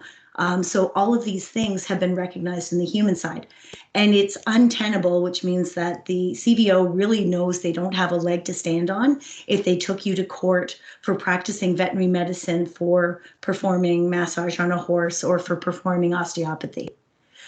So all of these things have been recognized in the human side. And it's untenable, which means that the CVO really knows they don't have a leg to stand on if they took you to court for practicing veterinary medicine, for performing massage on a horse, or for performing osteopathy.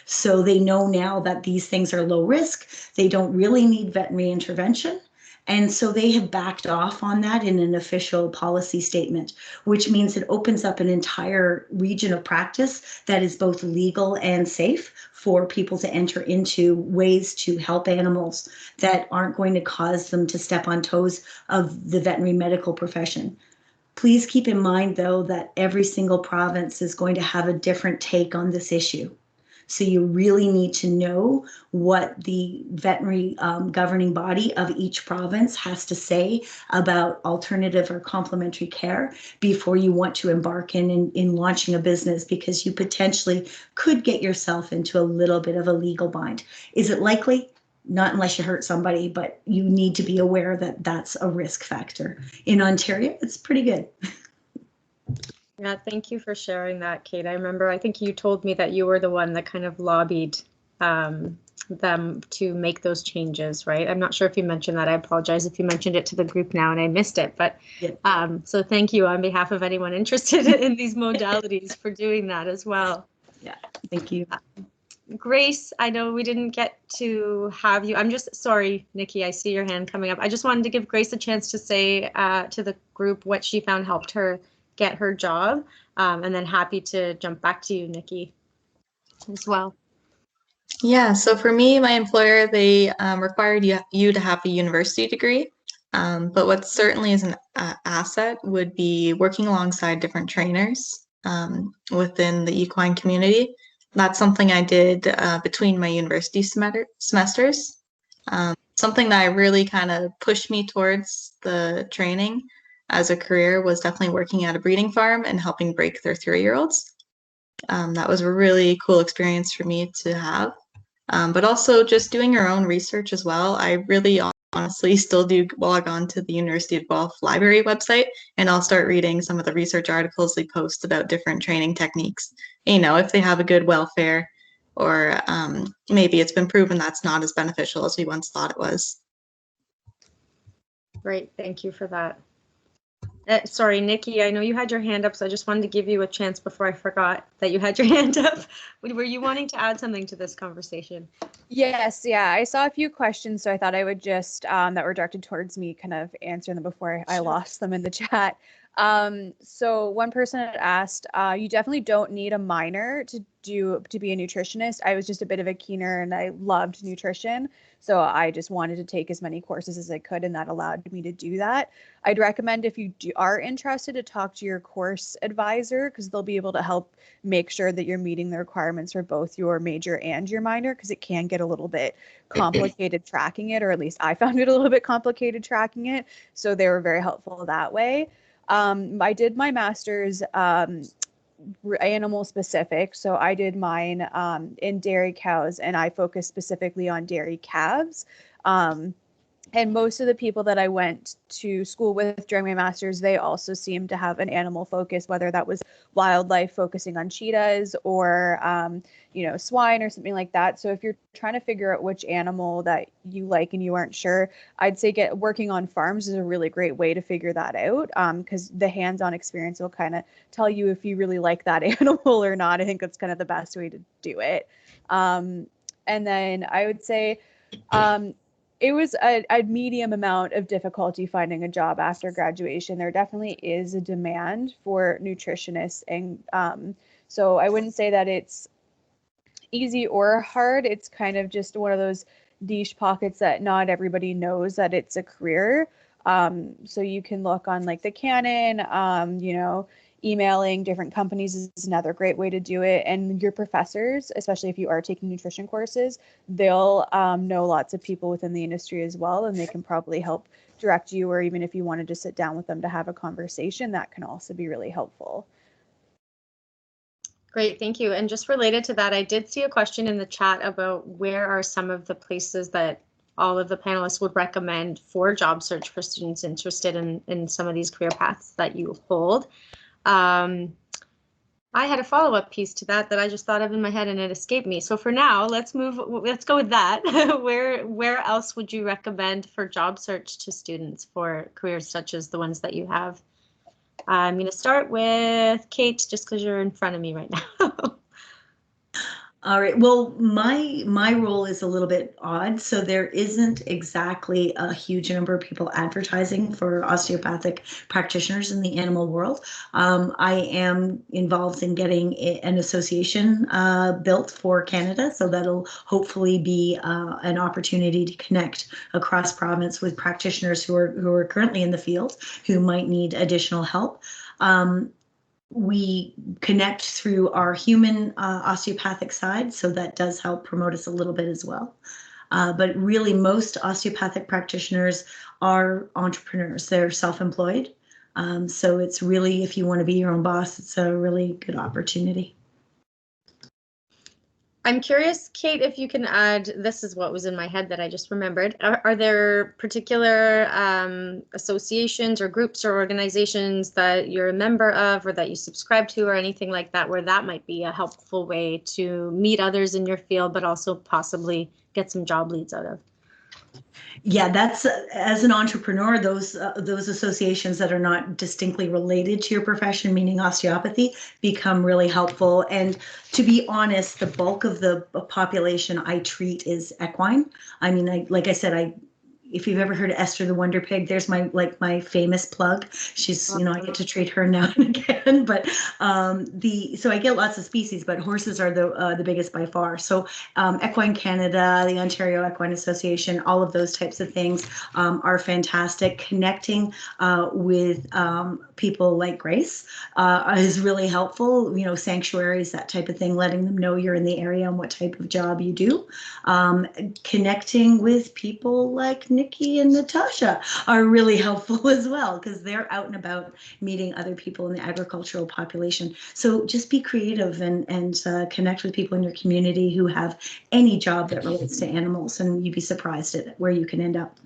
So they know now that these things are low risk. They don't really need veterinary intervention. And so they have backed off on that in an official policy statement, which means it opens up an entire region of practice that is both legal and safe for people to enter into, ways to help animals that aren't going to cause them to step on toes of the veterinary medical profession. Please keep in mind, though, that every single province is going to have a different take on this issue. So you really need to know what the veterinary governing body of each province has to say about alternative or complementary care before you want to embark in launching a business, because you potentially could get yourself into a little bit of a legal bind. Is it likely? not unless you hurt somebody, but you need to be aware that that's a risk factor. In Ontario, it's pretty good. Yeah, thank you for sharing that, Kayte. I remember, I think you told me that you were the one that kind of lobbied them to make those changes, right? I'm not sure if you mentioned that. I apologize if you mentioned it to the group now and I missed it, but Yeah. so thank you on behalf of anyone interested in these modalities for doing that as well. Yeah, thank you. Grace, I know we didn't get to have you. I'm just sorry, Nikki, I see your hand coming up. I just wanted to give Grace a chance to say to the group what she found helped her get her job, and then happy to jump back to you, Nikki, as well. Yeah, so for me, my employer, they required you to have a university degree. But what certainly is an asset would be working alongside different trainers within the equine community. That's something I did between my university semesters. Something that I really kind of pushed me towards the training as a career was definitely working at a breeding farm and helping break their 3-year-olds. That was a really cool experience for me to have. But also just doing your own research as well. I really honestly still do log on to the University of Guelph library website, and I'll start reading some of the research articles they post about different training techniques. You know, if they have a good welfare, or maybe it's been proven that's not as beneficial as we once thought it was. Great, thank you for that. Sorry, Nikki, I know you had your hand up, so I just wanted to give you a chance before I forgot that you had your hand up. Were you wanting to add something to this conversation? Yes, yeah, I saw a few questions, so I thought I would just, that were directed towards me, kind of answer them before I lost them in the chat. So one person had asked, you definitely don't need a minor to be a nutritionist. I was just a bit of a keener and I loved nutrition. So I just wanted to take as many courses as I could, and that allowed me to do that. I'd recommend, if you are interested, to talk to your course advisor, because they'll be able to help make sure that you're meeting the requirements for both your major and your minor, because it can get a little bit complicated tracking it, or at least I found it a little bit complicated tracking it. So they were very helpful that way. I did my master's animal specific. So I did mine in dairy cows, and I focused specifically on dairy calves. And most of the people that I went to school with during my master's, they also seemed to have an animal focus, whether that was wildlife focusing on cheetahs or, swine or something like that. So if you're trying to figure out which animal that you like and you aren't sure, I'd say working on farms is a really great way to figure that out, because the hands-on experience will kind of tell you if you really like that animal or not. I think that's kind of the best way to do it. And then I would say, it was a medium amount of difficulty finding a job after graduation. There definitely is a demand for nutritionists. And so I wouldn't say that it's easy or hard. It's kind of just one of those niche pockets that not everybody knows that it's a career. So you can look on like the Canon, emailing different companies is another great way to do it. And your professors, especially if you are taking nutrition courses, they'll know lots of people within the industry as well, and they can probably help direct you, or even if you wanted to sit down with them to have a conversation, that can also be really helpful. Great, thank you. And just related to that, I did see a question in the chat about where are some of the places that all of the panelists would recommend for job search for students interested in some of these career paths that you hold. I had a follow-up piece to that I just thought of in my head and it escaped me. So for now, let's go with that. Where else would you recommend for job search to students for careers such as the ones that you have? I'm going to start with Kayte, just because you're in front of me right now. All right. Well, my role is a little bit odd. So there isn't exactly a huge number of people advertising for osteopathic practitioners in the animal world. I am involved in getting an association built for Canada. So that'll hopefully be an opportunity to connect across province with practitioners who are currently in the field who might need additional help. We connect through our human osteopathic side, so that does help promote us a little bit as well. But really, most osteopathic practitioners are entrepreneurs. They're self-employed. So it's really, if you want to be your own boss, it's a really good opportunity. I'm curious, Kayte, if you can add, this is what was in my head that I just remembered. Are there particular associations or groups or organizations that you're a member of or that you subscribe to or anything like that, where that might be a helpful way to meet others in your field, but also possibly get some job leads out of? Yeah, that's as an entrepreneur, those associations that are not distinctly related to your profession, meaning osteopathy, become really helpful. And to be honest, the bulk of the population I treat is equine. I mean, like I said, if you've ever heard of Esther the Wonder Pig, there's my famous plug. She's, I get to treat her now and again. But so I get lots of species, but horses are the biggest by far. So Equine Canada, the Ontario Equine Association, all of those types of things are fantastic. Connecting with people like Grace is really helpful. Sanctuaries, that type of thing, letting them know you're in the area and what type of job you do. Connecting with people like Nikki and Natasha are really helpful as well, because they're out and about meeting other people in the agricultural population. So just be creative and connect with people in your community who have any job that relates to animals, and you'd be surprised at where you can end up.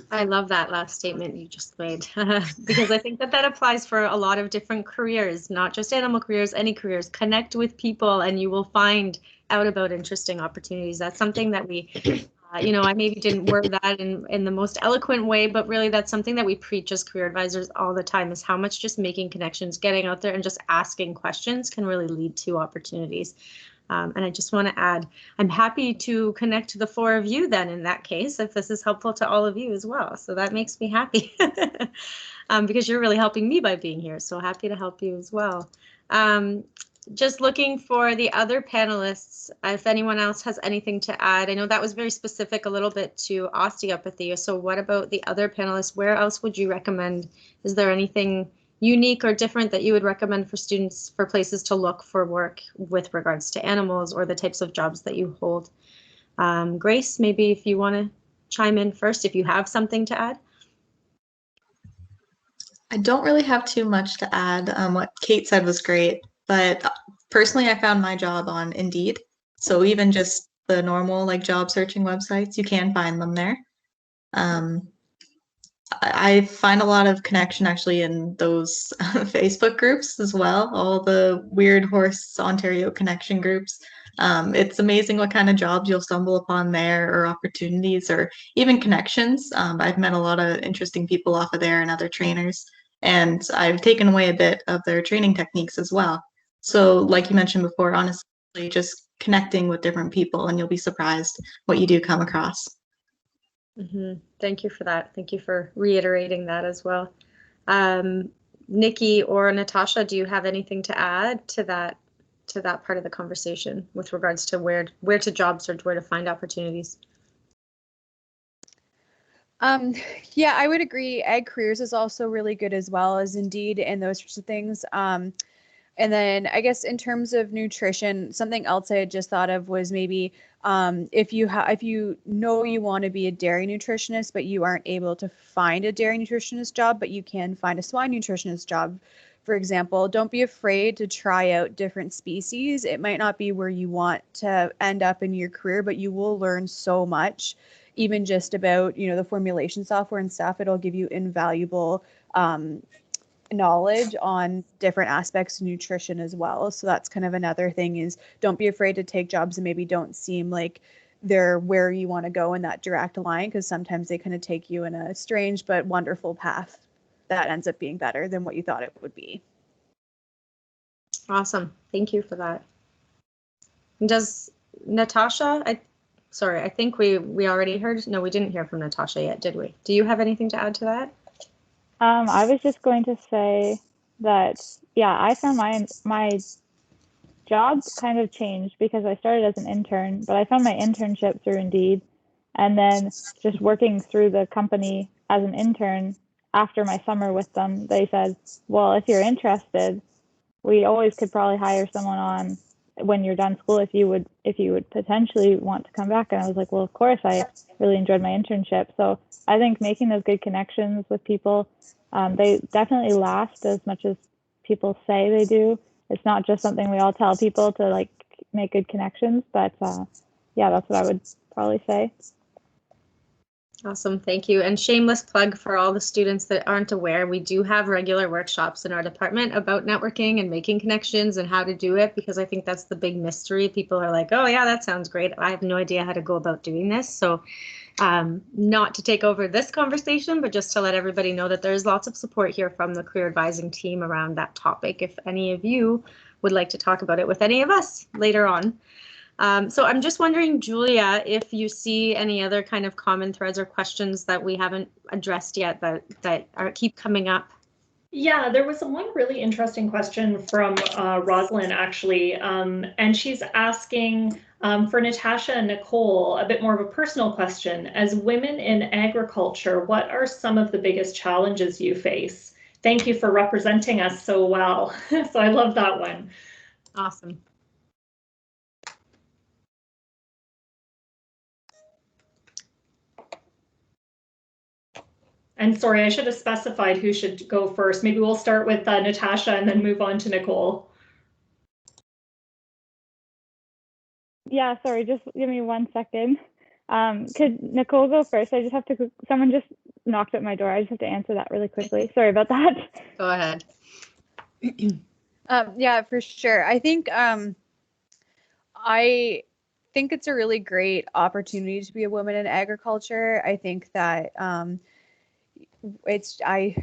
I love that last statement you just made, because I think that applies for a lot of different careers, not just animal careers, any careers. Connect with people and you will find out about interesting opportunities. That's something that we, I maybe didn't word that in the most eloquent way, but really that's something that we preach as career advisors all the time, is how much just making connections, getting out there and just asking questions can really lead to opportunities. And I just want to add, I'm happy to connect to the four of you then in that case, if this is helpful to all of you as well. So that makes me happy because you're really helping me by being here. So happy to help you as well. Just looking for the other panelists, if anyone else has anything to add. I know that was very specific a little bit to osteopathy. So what about the other panelists? Where else would you recommend? Is there anything unique or different that you would recommend for students, for places to look for work with regards to animals or the types of jobs that you hold? Grace, maybe if you want to chime in first, if you have something to add. I don't really have too much to add. What Kayte said was great, but personally, I found my job on Indeed. So even just the normal job searching websites, you can find them there. I find a lot of connection actually in those Facebook groups as well, all the Weird Horse Ontario connection groups. It's amazing what kind of jobs you'll stumble upon there, or opportunities, or even connections. I've met a lot of interesting people off of there and other trainers, and I've taken away a bit of their training techniques as well. So like you mentioned before, honestly, just connecting with different people and you'll be surprised what you do come across. Mm-hmm. Thank you for that. Thank you for reiterating that as well. Nikki or Natasha, do you have anything to add to that part of the conversation with regards to where to job search, where to find opportunities? Yeah, I would agree. Ag Careers is also really good as well as Indeed and those sorts of things. And then I guess in terms of nutrition, something else I had just thought of was maybe if you know you want to be a dairy nutritionist, but you aren't able to find a dairy nutritionist job, but you can find a swine nutritionist job, for example, don't be afraid to try out different species. It might not be where you want to end up in your career, but you will learn so much, even just about, the formulation software and stuff. It'll give you invaluable knowledge on different aspects of nutrition as well. So that's kind of another thing, is don't be afraid to take jobs that maybe don't seem like they're where you want to go in that direct line, because sometimes they kind of take you in a strange but wonderful path that ends up being better than what you thought it would be. Awesome. Thank you for that. Does Natasha, I think we already heard, no, we didn't hear from Natasha yet, did we? Do you have anything to add to that? I was just going to say that, yeah, I found my job kind of changed because I started as an intern, but I found my internship through Indeed, and then just working through the company as an intern after my summer with them, they said, well, if you're interested, we always could probably hire someone on when you're done school if you would potentially want to come back. And I was like, well, of course, I really enjoyed my internship. So I think making those good connections with people, they definitely last as much as people say they do. It's not just something we all tell people to make good connections. But yeah, that's what I would probably say. Awesome, thank you. And shameless plug for all the students that aren't aware, we do have regular workshops in our department about networking and making connections and how to do it, because I think that's the big mystery. People are like, oh yeah, that sounds great. I have no idea how to go about doing this. So not to take over this conversation, but just to let everybody know that there's lots of support here from the career advising team around that topic, if any of you would like to talk about it with any of us later on. So I'm just wondering, Julia, if you see any other kind of common threads or questions that we haven't addressed yet that keep coming up. Yeah, there was one really interesting question from Rosalind, actually, and she's asking for Natasha and Nicole a bit more of a personal question. As women in agriculture, what are some of the biggest challenges you face? Thank you for representing us so well. So I love that one. Awesome. And sorry, I should have specified who should go first. Maybe we'll start with Natasha and then move on to Nicole. Yeah, sorry, just give me 1 second. Could Nicole go first? I just have to, someone just knocked at my door. I just have to answer that really quickly. Sorry about that. Go ahead. Yeah, for sure. I think it's a really great opportunity to be a woman in agriculture. I think that I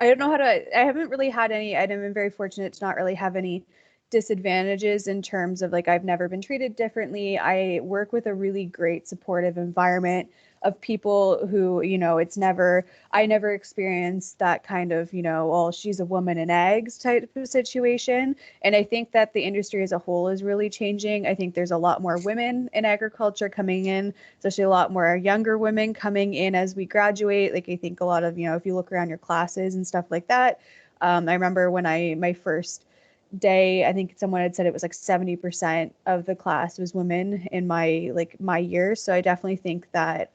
don't know how to, I haven't really had any, I've been very fortunate to not really have any disadvantages in terms of, like, I've never been treated differently. I work with a really great supportive environment of people who, you know, I never experienced that kind of, you know, well, she's a woman in eggs type of situation. And I think that the industry as a whole is really changing. I think there's a lot more women in agriculture coming in, especially a lot more younger women coming in as we graduate. Like, I think a lot of, you know, if you look around your classes and stuff like that, I remember when my first day, I think someone had said it was like 70% of the class was women in my year. So I definitely think that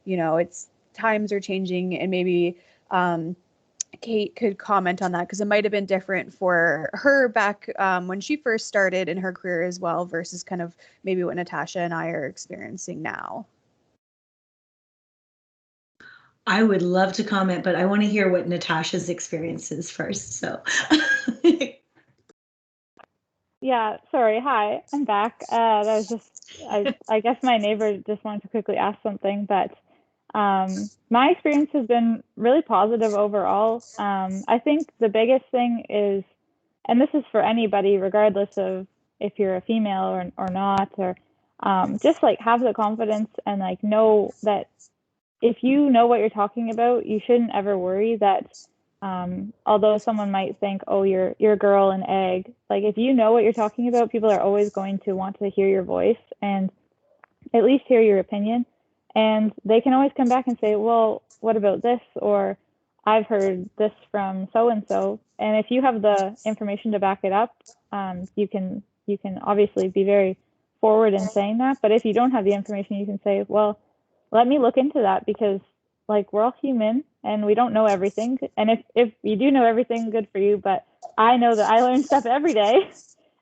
you know, it's times are changing, and maybe Kayte could comment on that, because it might have been different for her back when she first started in her career as well, versus kind of maybe what Natasha and I are experiencing now. I would love to comment, but I want to hear what Natasha's experience is first. So Yeah, sorry. Hi, I'm back. That was just, I guess my neighbor just wanted to quickly ask something, but my experience has been really positive overall. I think the biggest thing is, and this is for anybody, regardless of if you're a female or not, or just like have the confidence and like know that if you know what you're talking about, you shouldn't ever worry that although someone might think, oh, you're a girl in egg, like if you know what you're talking about, people are always going to want to hear your voice and at least hear your opinion. And they can always come back and say, well, what about this? Or I've heard this from so-and-so. And if you have the information to back it up, you can obviously be very forward in saying that. But if you don't have the information, you can say, well, let me look into that, because like we're all human and we don't know everything. And if you do know everything, good for you. But I know that I learn stuff every day.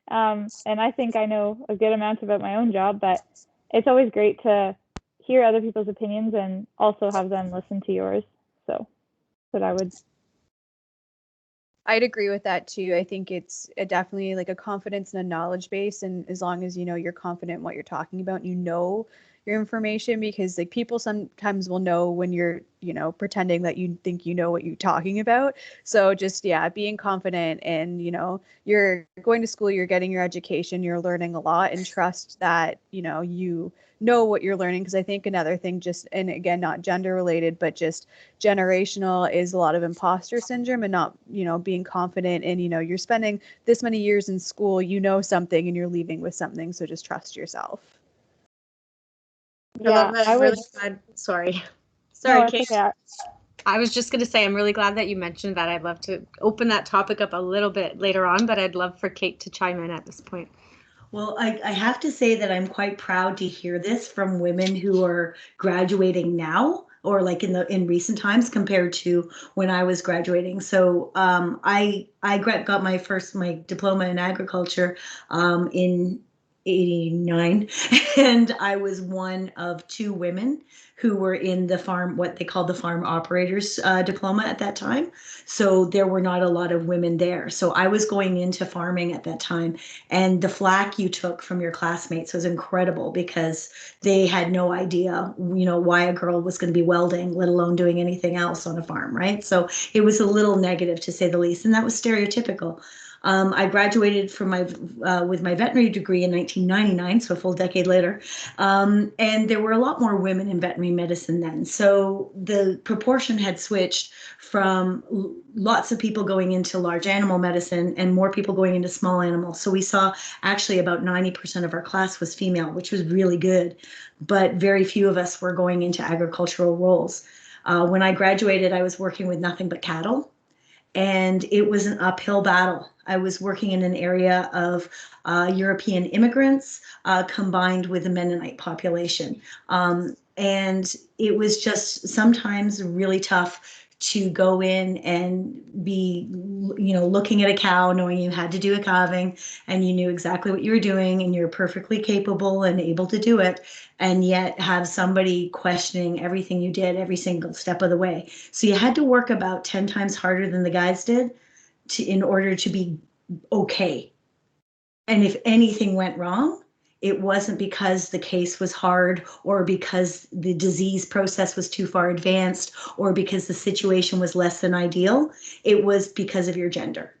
And I think I know a good amount about my own job, but it's always great to hear other people's opinions and also have them listen to yours. So that's what I'd agree with that too. I think it's definitely like a confidence and a knowledge base. And as long as you know you're confident in what you're talking about, and you know your information, because like people sometimes will know when you're, you know, pretending that you think you know what you're talking about. So just, yeah, being confident, and, you know, you're going to school, you're getting your education, you're learning a lot, and trust that, you know what you're learning. Because I think another thing, just, and again, not gender related, but just generational, is a lot of imposter syndrome, and not, you know, being confident in, you know, you're spending this many years in school, you know something, and you're leaving with something. So just trust yourself. Yeah, I'm really glad. Sorry, Kayte. Okay. I was just going to say, I'm really glad that you mentioned that. I'd love to open that topic up a little bit later on, but I'd love for Kayte to chime in at this point. Well, I have to say that I'm quite proud to hear this from women who are graduating now. or like in recent times compared to when I was graduating. So I got my diploma in agriculture in 89, and I was one of 2 women who were in the farm, what they called the farm operators diploma at that time. So there were not a lot of women there. So I was going into farming at that time, and the flack you took from your classmates was incredible because they had no idea, why a girl was going to be welding, let alone doing anything else on a farm, right? So it was a little negative, to say the least, and that was stereotypical. I graduated from with my veterinary degree in 1999, so a full decade later, and there were a lot more women in veterinary medicine then. So the proportion had switched from lots of people going into large animal medicine and more people going into small animals. So we saw actually about 90% of our class was female, which was really good, but very few of us were going into agricultural roles. When I graduated, I was working with nothing but cattle, and it was an uphill battle. I was working in an area of European immigrants combined with the Mennonite population. And it was just sometimes really tough to go in and be, looking at a cow, knowing you had to do a calving and you knew exactly what you were doing and you're perfectly capable and able to do it, and yet have somebody questioning everything you did every single step of the way. So you had to work about 10 times harder than the guys did in order to be okay. And if anything went wrong, it wasn't because the case was hard or because the disease process was too far advanced or because the situation was less than ideal. It was because of your gender.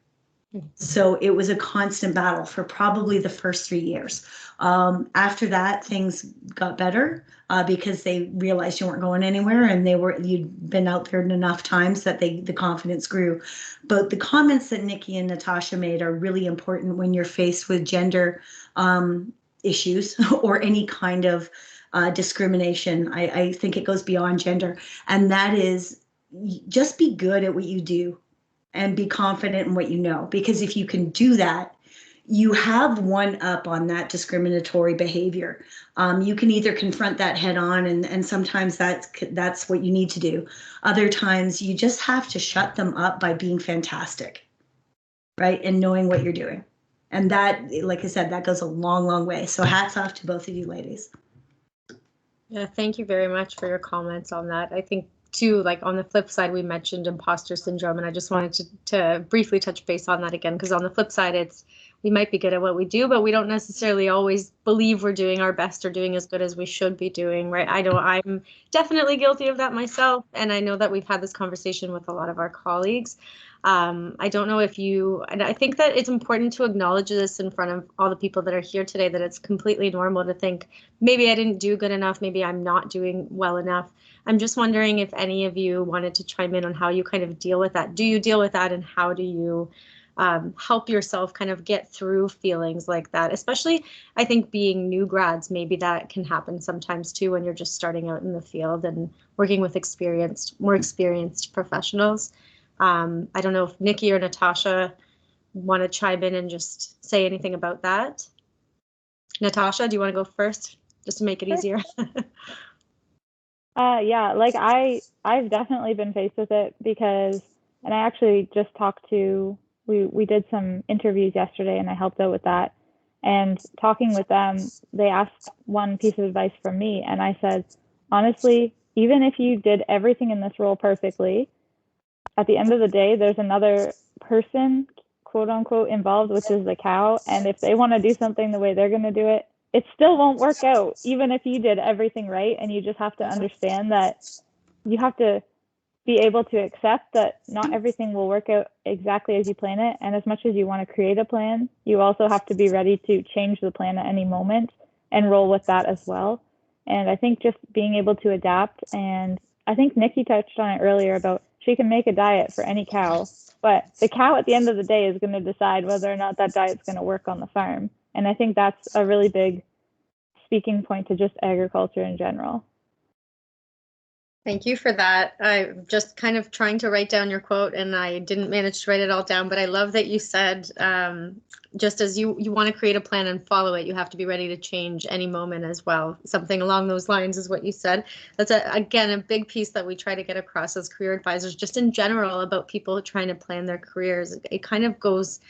So it was a constant battle for probably the first 3 years. After that, things got better because they realized you weren't going anywhere, and you'd been out there enough times that the confidence grew. But the comments that Nikki and Natasha made are really important when you're faced with gender issues or any kind of discrimination. I think it goes beyond gender, and that is just be good at what you do and be confident in what you know, because if you can do that, you have one up on that discriminatory behavior. You can either confront that head on, and sometimes that's what you need to do. Other times you just have to shut them up by being fantastic, right? And knowing what you're doing. And that, like I said, that goes a long, long way. So hats off to both of you ladies. Yeah, thank you very much for your comments on that. I think too, like on the flip side, we mentioned imposter syndrome, and I just wanted to briefly touch base on that again, because on the flip side, we might be good at what we do, but we don't necessarily always believe we're doing our best or doing as good as we should be doing, right? I know I'm definitely guilty of that myself, and I know that we've had this conversation with a lot of our colleagues. I don't know if and I think that it's important to acknowledge this in front of all the people that are here today, that it's completely normal to think, maybe I didn't do good enough, maybe I'm not doing well enough. I'm just wondering if any of you wanted to chime in on how you kind of deal with that. Do you deal with that, and how do you help yourself kind of get through feelings like that? Especially, I think, being new grads, maybe that can happen sometimes too when you're just starting out in the field and working with more experienced professionals. I don't know if Nikki or Natasha want to chime in and just say anything about that. Natasha, do you want to go first, just to make it easier? Yeah, like I've definitely been faced with it because, and I actually just talked to, we did some interviews yesterday and I helped out with that. And talking with them, they asked one piece of advice from me, and I said, honestly, even if you did everything in this role perfectly, at the end of the day, there's another person, quote unquote, involved, which is the cow. And if they want to do something the way they're going to do it, it still won't work out, even if you did everything right. And you just have to understand that you have to be able to accept that not everything will work out exactly as you plan it. And as much as you want to create a plan, you also have to be ready to change the plan at any moment and roll with that as well. And I think just being able to adapt, and I think Nikki touched on it earlier about she can make a diet for any cow, but the cow at the end of the day is going to decide whether or not that diet's going to work on the farm. And I think that's a really big speaking point to just agriculture in general. Thank you for that. I'm just kind of trying to write down your quote and I didn't manage to write it all down, but I love that you said, just as you want to create a plan and follow it, you have to be ready to change any moment as well. Something along those lines is what you said. That's, again, a big piece that we try to get across as career advisors, just in general about people trying to plan their careers. It kind of goes,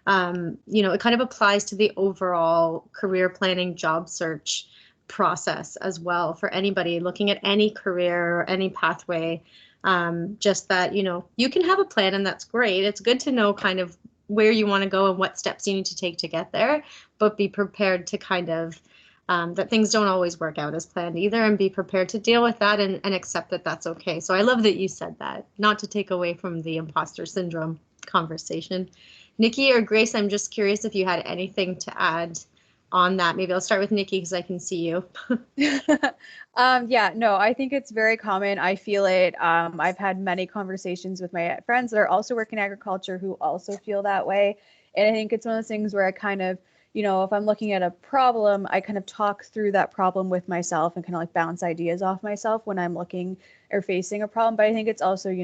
it kind of applies to the overall career planning job search process as well for anybody looking at any career or any pathway. Just that, you can have a plan and that's great. It's good to know kind of where you want to go and what steps you need to take to get there, but be prepared to kind of that things don't always work out as planned either, and be prepared to deal with that and accept that that's okay. So I love that you said that, not to take away from the imposter syndrome conversation. Nikki or Grace, I'm just curious if you had anything to add on that. Maybe I'll start with Nikki because I can see you. Yeah, no, I think it's very common. I feel it. I've had many conversations with my friends that are also working in agriculture who also feel that way. And I think it's one of those things where I kind of, if I'm looking at a problem, I kind of talk through that problem with myself and kind of like bounce ideas off myself when I'm looking or facing a problem. But I think it's also,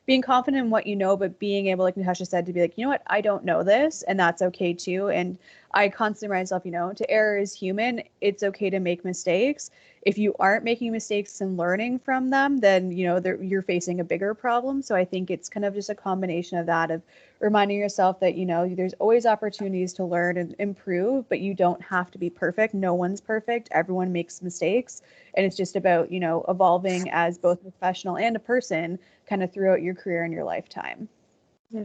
being confident in what you know, but being able, like Natasha said, to be like, you know what, I don't know this, and that's okay too. And I constantly remind myself, to err is human. It's okay to make mistakes. If you aren't making mistakes and learning from them, then, you're facing a bigger problem. So I think it's kind of just a combination of that, of reminding yourself that, there's always opportunities to learn and improve, but you don't have to be perfect. No one's perfect. Everyone makes mistakes. And it's just about, evolving as both a professional and a person kind of throughout your career and your lifetime. Yeah.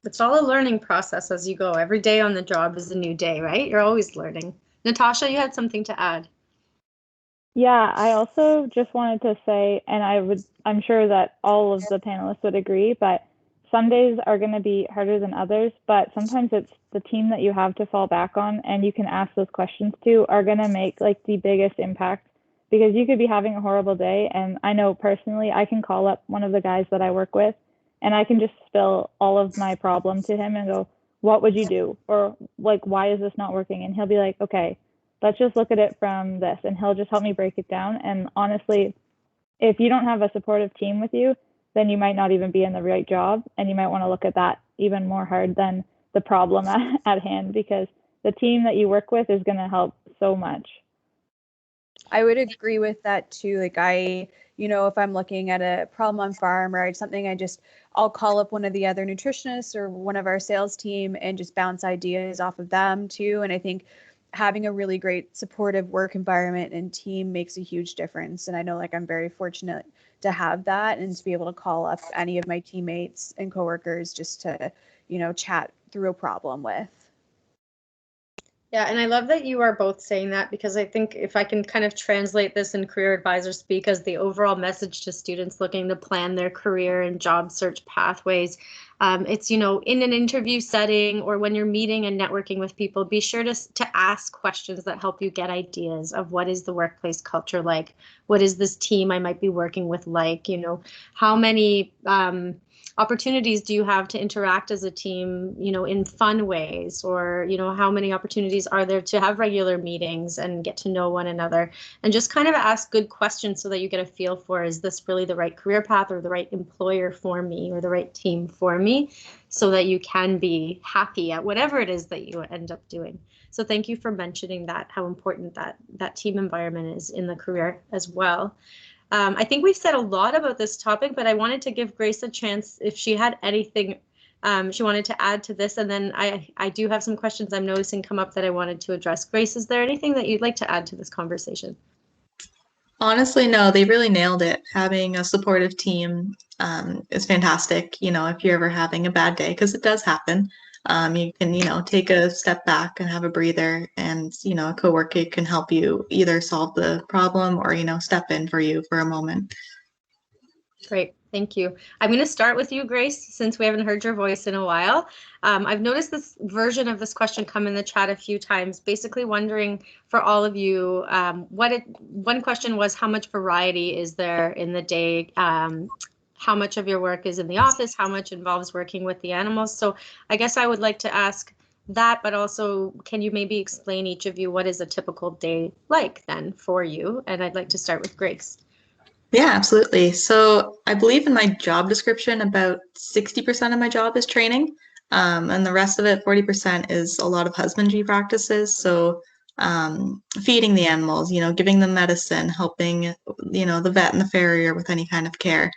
It's all a learning process as you go. Every day on the job is a new day, right? You're always learning. Natasha, you had something to add. Yeah, I also just wanted to say, and I'm sure that all of the panelists would agree, but some days are going to be harder than others, but sometimes it's the team that you have to fall back on and you can ask those questions to are going to make like the biggest impact, because you could be having a horrible day. And I know personally, I can call up one of the guys that I work with and I can just spill all of my problem to him and go, what would you do? Or like, why is this not working? And he'll be like, okay, let's just look at it from this. And he'll just help me break it down. And honestly, if you don't have a supportive team with you, then you might not even be in the right job. And you might want to look at that even more hard than the problem at hand, because the team that you work with is going to help so much. I would agree with that too. Like if I'm looking at a problem on farm or something, I'll call up one of the other nutritionists or one of our sales team and just bounce ideas off of them too. And I think having a really great supportive work environment and team makes a huge difference. And I know I'm very fortunate to have that and to be able to call up any of my teammates and coworkers just to, chat through a problem with. Yeah, and I love that you are both saying that, because I think if I can kind of translate this in career advisor speak as the overall message to students looking to plan their career and job search pathways, it's, in an interview setting or when you're meeting and networking with people, be sure to ask questions that help you get ideas of what is the workplace culture like? What is this team I might be working with like? How many opportunities do you have to interact as a team, in fun ways? Or, how many opportunities are there to have regular meetings and get to know one another? And just kind of ask good questions so that you get a feel for, is this really the right career path or the right employer for me or the right team for me, so that you can be happy at whatever it is that you end up doing. So thank you for mentioning that, how important that team environment is in the career as well. I think we've said a lot about this topic, but I wanted to give Grace a chance if she had anything she wanted to add to this. And then I do have some questions I'm noticing come up that I wanted to address. Grace, is there anything that you'd like to add to this conversation? Honestly, no, they really nailed it. Having a supportive team is fantastic, if you're ever having a bad day, because it does happen. You can, take a step back and have a breather, and, a coworker can help you either solve the problem or, step in for you for a moment. Great, thank you. I'm going to start with you, Grace, since we haven't heard your voice in a while. I've noticed this version of this question come in the chat a few times, basically wondering for all of you, one question was, how much variety is there in the day? How much of your work is in the office? How much involves working with the animals? So I guess I would like to ask that, but also, can you maybe explain, each of you, what is a typical day like then for you? And I'd like to start with Grace. Yeah, absolutely. So I believe in my job description, about 60% of my job is training, and the rest of it, 40%, is a lot of husbandry practices. So feeding the animals, giving them medicine, helping, the vet and the farrier with any kind of care,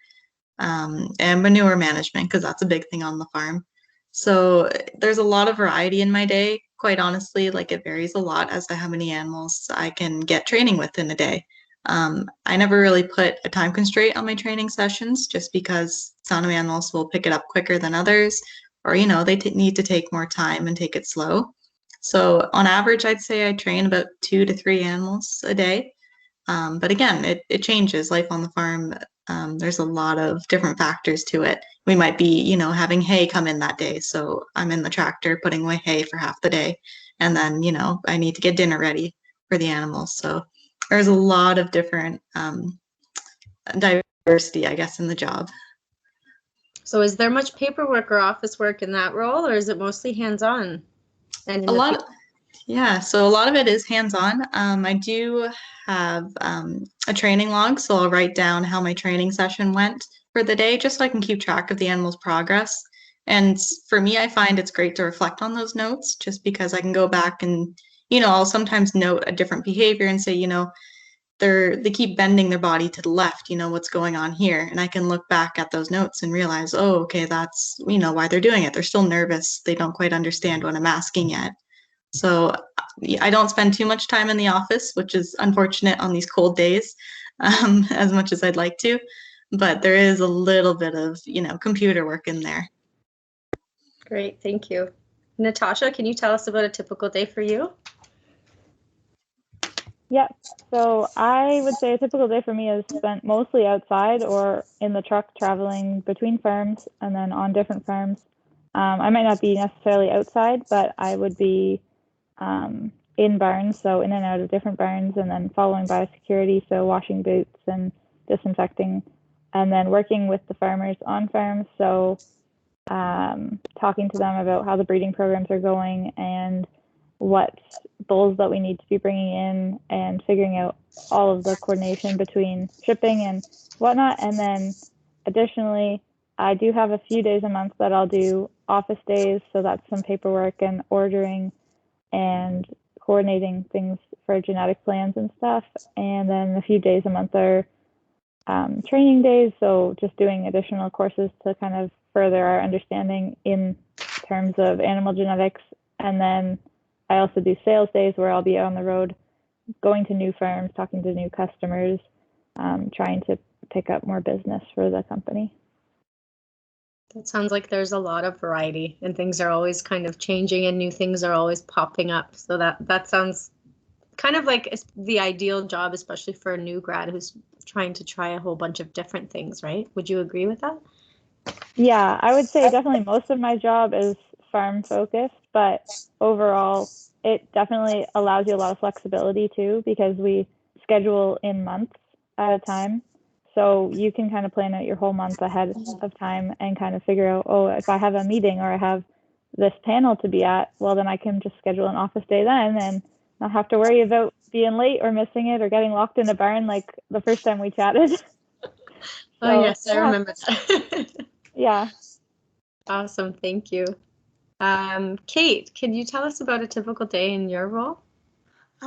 and manure management, because that's a big thing on the farm. So there's a lot of variety in my day. Quite honestly, like it varies a lot as to how many animals I can get training with in a day. I never really put a time constraint on my training sessions just because some animals will pick it up quicker than others, or, they need to take more time and take it slow. So on average, I'd say I train about 2 to 3 animals a day. But again, it changes. Life on the farm, there's a lot of different factors to it. We might be, having hay come in that day. So I'm in the tractor putting away hay for half the day. And then, I need to get dinner ready for the animals. So there's a lot of different diversity, I guess, in the job. So is there much paperwork or office work in that role, or is it mostly hands-on? And A lot, yeah, so a lot of it is hands-on. I do have a training log, so I'll write down how my training session went for the day, just so I can keep track of the animal's progress. And for me, I find it's great to reflect on those notes, just because I can go back and, I'll sometimes note a different behavior and say, they keep bending their body to the left, what's going on here. And I can look back at those notes and realize, oh, okay, that's, why they're doing it. They're still nervous. They don't quite understand what I'm asking yet. So I don't spend too much time in the office, which is unfortunate on these cold days, as much as I'd like to. But there is a little bit of, computer work in there. Great, thank you. Natasha, can you tell us about a typical day for you? Yeah, so I would say a typical day for me is spent mostly outside or in the truck traveling between farms and then on different farms. I might not be necessarily outside, but I would be in barns, so in and out of different barns, and then following biosecurity, so washing boots and disinfecting, and then working with the farmers on farms, so talking to them about how the breeding programs are going and what bulls that we need to be bringing in, and figuring out all of the coordination between shipping and whatnot. And then additionally, I do have a few days a month that I'll do office days, so that's some paperwork and ordering and coordinating things for genetic plans and stuff. And then a few days a month are training days, so just doing additional courses to kind of further our understanding in terms of animal genetics. And then I also do sales days where I'll be on the road, going to new farms, talking to new customers, trying to pick up more business for the company. That sounds like there's a lot of variety and things are always kind of changing and new things are always popping up. So that sounds kind of like the ideal job, especially for a new grad who's trying to try a whole bunch of different things, right? Would you agree with that? Yeah, I would say definitely most of my job is farm focused, but overall it definitely allows you a lot of flexibility too, because we schedule in months at a time. So you can kind of plan out your whole month ahead of time and kind of figure out, oh, if I have a meeting or I have this panel to be at, well, then I can just schedule an office day then and not have to worry about being late or missing it or getting locked in a barn like the first time we chatted. Oh, yes, I remember that. Yeah. Awesome, thank you. Kayte, can you tell us about a typical day in your role?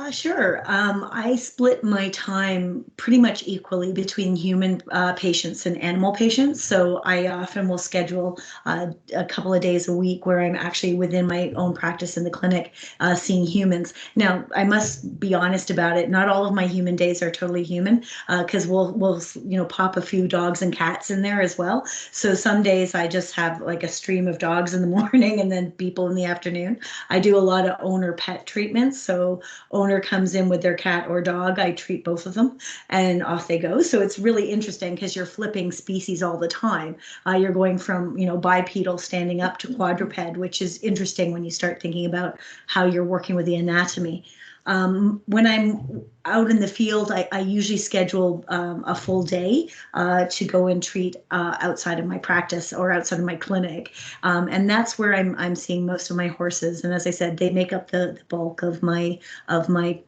Sure. I split my time pretty much equally between human patients and animal patients. So I often will schedule a couple of days a week where I'm actually within my own practice in the clinic seeing humans. Now, I must be honest about it. Not all of my human days are totally human, because we'll pop a few dogs and cats in there as well. So some days I just have like a stream of dogs in the morning and then people in the afternoon. I do a lot of owner pet treatments. So owner comes in with their cat or dog, I treat both of them and off they go. So it's really interesting because you're flipping species all the time. You're going from, bipedal standing up to quadruped, which is interesting when you start thinking about how you're working with the anatomy. When I'm out in the field, I usually schedule a full day to go and treat outside of my practice or outside of my clinic, and that's where I'm seeing most of my horses. And as I said, they make up the bulk of my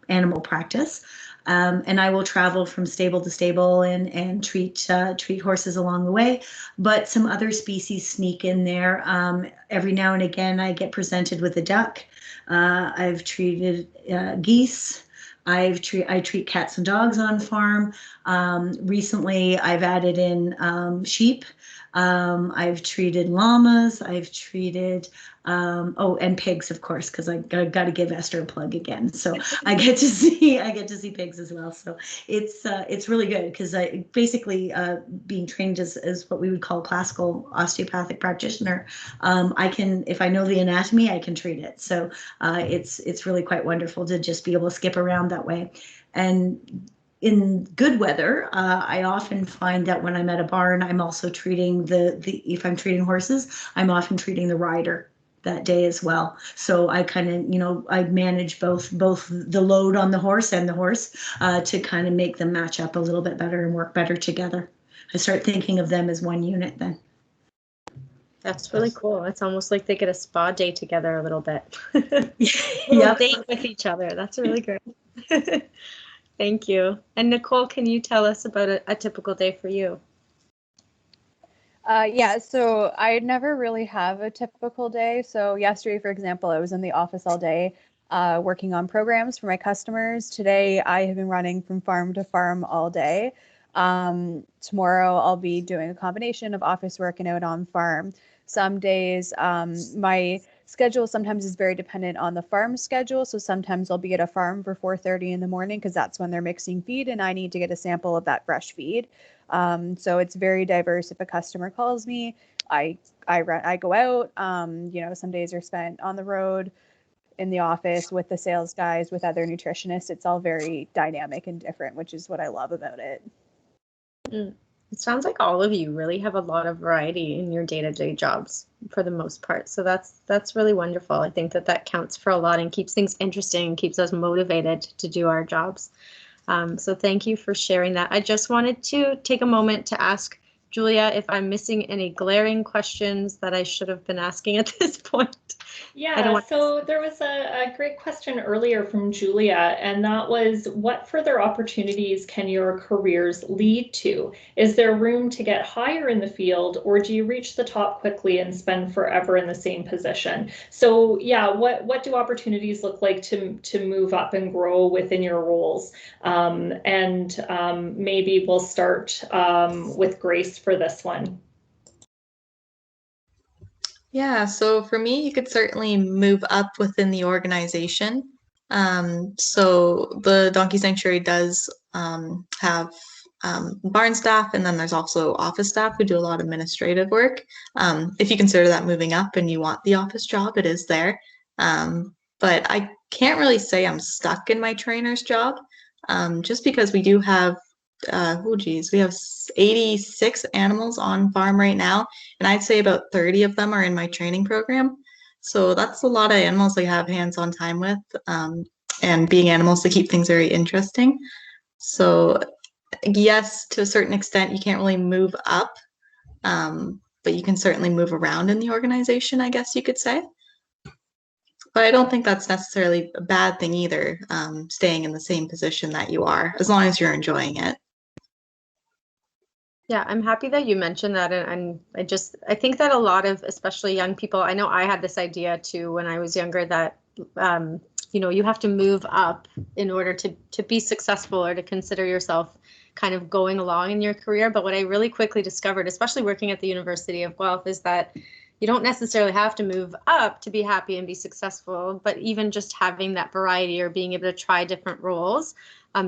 animal practice. And I will travel from stable to stable and treat horses along the way. But some other species sneak in there. Every now and again, I get presented with a duck. I've treated geese. I treat cats and dogs on farm. Recently, I've added in sheep. I've treated llamas. I've treated and pigs, of course, because I got to give Esther a plug again. So I get to see pigs as well. So it's really good because I basically being trained as what we would call classical osteopathic practitioner. I can, if I know the anatomy, I can treat it. So it's really quite wonderful to just be able to skip around that way. And in good weather, I often find that when I'm at a barn, I'm also treating if I'm treating horses, I'm often treating the rider that day as well. So I kind of, I manage both the load on the horse and the horse to kind of make them match up a little bit better and work better together. I start thinking of them as one unit then. That's really cool. It's almost like they get a spa day together a little bit. Yep. Date with each other. That's really great. Thank you. And Nicole, can you tell us about a typical day for you? Yeah, so I never really have a typical day. So yesterday, for example, I was in the office all day working on programs for my customers. Today, I have been running from farm to farm all day. Tomorrow, I'll be doing a combination of office work and out on farm. Some days, my schedule sometimes is very dependent on the farm schedule. So sometimes I'll be at a farm for 4:30 in the morning because that's when they're mixing feed and I need to get a sample of that fresh feed. So it's very diverse. If a customer calls me, I go out. Some days are spent on the road, in the office with the sales guys, with other nutritionists. It's all very dynamic and different, which is what I love about it. It sounds like all of you really have a lot of variety in your day-to-day jobs for the most part. So that's really wonderful. I think that counts for a lot and keeps things interesting and keeps us motivated to do our jobs. So thank you for sharing that. I just wanted to take a moment to ask Julia if I'm missing any glaring questions that I should have been asking at this point. Yeah, so there was a great question earlier from Julia, and that was, what further opportunities can your careers lead to? Is there room to get higher in the field, or do you reach the top quickly and spend forever in the same position? So yeah, what do opportunities look like to move up and grow within your roles? Maybe we'll start with Grace for this one. Yeah, so for me, you could certainly move up within the organization. So the Donkey Sanctuary does have barn staff, and then there's also office staff who do a lot of administrative work. If you consider that moving up and you want the office job, it is there. But I can't really say I'm stuck in my trainer's job, just because we do have we have 86 animals on farm right now, and I'd say about 30 of them are in my training program. So that's a lot of animals I have hands-on time with, and being animals to keep things very interesting. So yes, to a certain extent, you can't really move up, but you can certainly move around in the organization, I guess you could say. But I don't think that's necessarily a bad thing either, staying in the same position that you are, as long as you're enjoying it. Yeah, I'm happy that you mentioned that, and I think that a lot of, especially young people, I know I had this idea too when I was younger that you have to move up in order to be successful or to consider yourself kind of going along in your career. But what I really quickly discovered, especially working at the University of Guelph, is that you don't necessarily have to move up to be happy and be successful, but even just having that variety or being able to try different roles,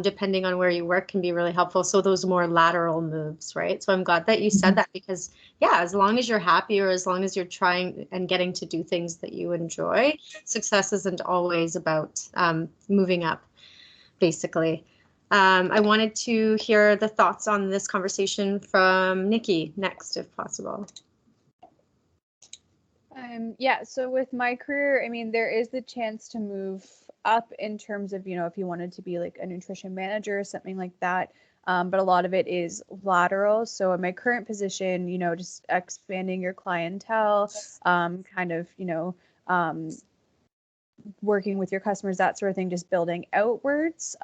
depending on where you work, can be really helpful. So those more lateral moves, right? So I'm glad that you said that, because yeah, as long as you're happy or as long as you're trying and getting to do things that you enjoy, success isn't always about moving up, basically. I wanted to hear the thoughts on this conversation from Nikki next, if possible. Yeah, so with my career, I mean, there is the chance to move up in terms of, if you wanted to be like a nutrition manager or something like that. But a lot of it is lateral. So in my current position, just expanding your clientele, kind of, working with your customers, that sort of thing, just building outwards.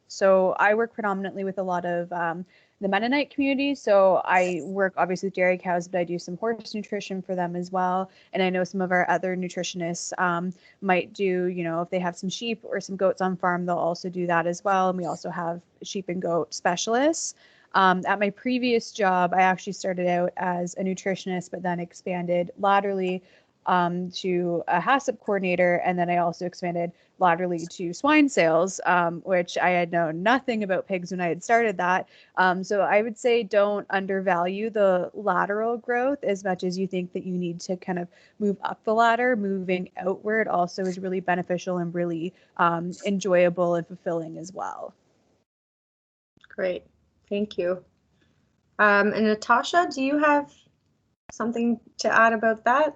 So I work predominantly with a lot of the Mennonite community. So I work obviously with dairy cows, but I do some horse nutrition for them as well. And I know some of our other nutritionists might do, if they have some sheep or some goats on farm, they'll also do that as well. And we also have sheep and goat specialists. At my previous job, I actually started out as a nutritionist, but then expanded laterally to a HACCP coordinator, and then I also expanded laterally to swine sales, which I had known nothing about pigs when I had started that. So I would say don't undervalue the lateral growth as much as you think that you need to kind of move up the ladder. Moving outward also is really beneficial and really enjoyable and fulfilling as well. Great, thank you. And Natasha, do you have something to add about that?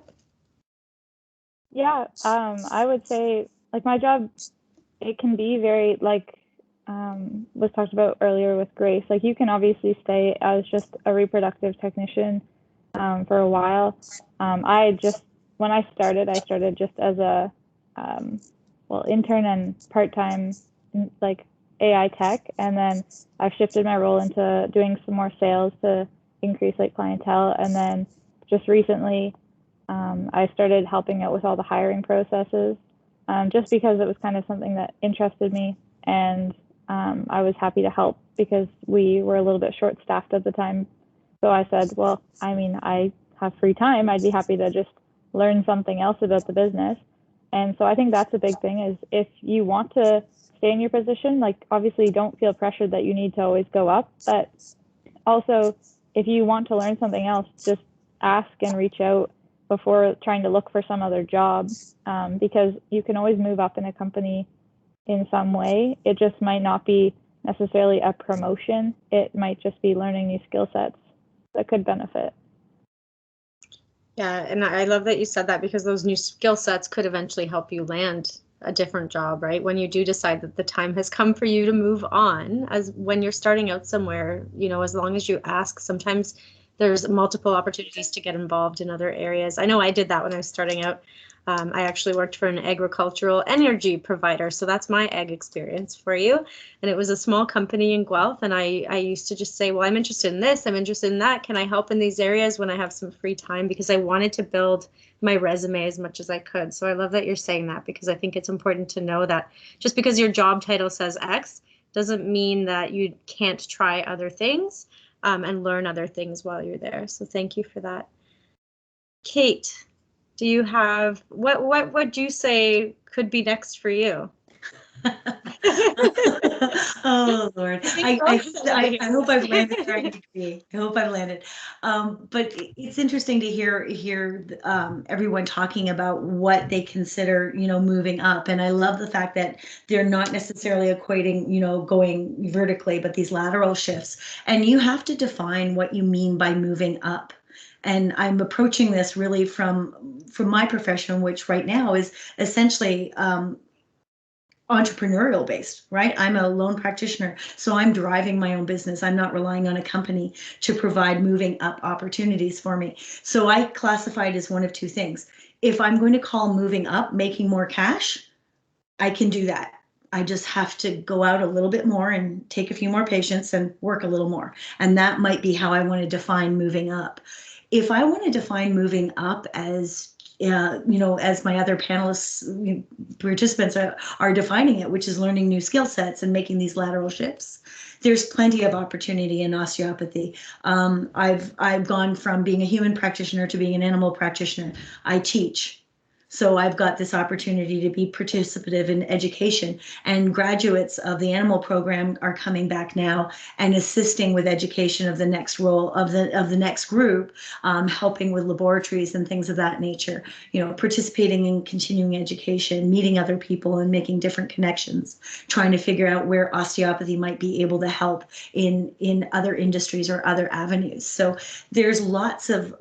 Yeah, I would say like my job, it can be very like was talked about earlier with Grace. Like you can obviously stay as just a reproductive technician for a while. When I started just as a intern and part-time like AI tech, and then I've shifted my role into doing some more sales to increase like clientele, and then just recently I started helping out with all the hiring processes just because it was kind of something that interested me, and I was happy to help because we were a little bit short-staffed at the time. So I said, well, I mean, I have free time. I'd be happy to just learn something else about the business. And so I think that's a big thing is if you want to stay in your position, like obviously don't feel pressured that you need to always go up, but also if you want to learn something else, just ask and reach out before trying to look for some other job, because you can always move up in a company in some way. It just might not be necessarily a promotion. It might just be learning new skill sets that could benefit. Yeah, and I love that you said that because those new skill sets could eventually help you land a different job, right? When you do decide that the time has come for you to move on, as when you're starting out somewhere, as long as you ask, sometimes there's multiple opportunities to get involved in other areas. I know I did that when I was starting out. I actually worked for an agricultural energy provider, so that's my ag experience for you. And it was a small company in Guelph, and I used to just say, well, I'm interested in this, I'm interested in that. Can I help in these areas when I have some free time? Because I wanted to build my resume as much as I could. So I love that you're saying that, because I think it's important to know that just because your job title says X doesn't mean that you can't try other things and learn other things while you're there. So thank you for that. Kayte, do you have, what would you say could be next for you? Oh Lord, I hope I've landed where I need to be. I hope I've landed. But it's interesting to hear everyone talking about what they consider, moving up. And I love the fact that they're not necessarily equating, going vertically, but these lateral shifts. And you have to define what you mean by moving up. And I'm approaching this really from my profession, which right now is essentially entrepreneurial based, right? I'm a lone practitioner, so I'm driving my own business. I'm not relying on a company to provide moving up opportunities for me. So I classify it as one of two things. If I'm going to call moving up making more cash, I can do that. I just have to go out a little bit more and take a few more patients and work a little more. And that might be how I want to define moving up. If I want to define moving up as as my other panelists, participants are defining it, which is learning new skill sets and making these lateral shifts, there's plenty of opportunity in osteopathy. I've gone from being a human practitioner to being an animal practitioner. I teach. So I've got this opportunity to be participative in education, and graduates of the animal program are coming back now and assisting with education of the next role of the next group, helping with laboratories and things of that nature. You know, participating in continuing education, meeting other people and making different connections, trying to figure out where osteopathy might be able to help in other industries or other avenues. So there's lots of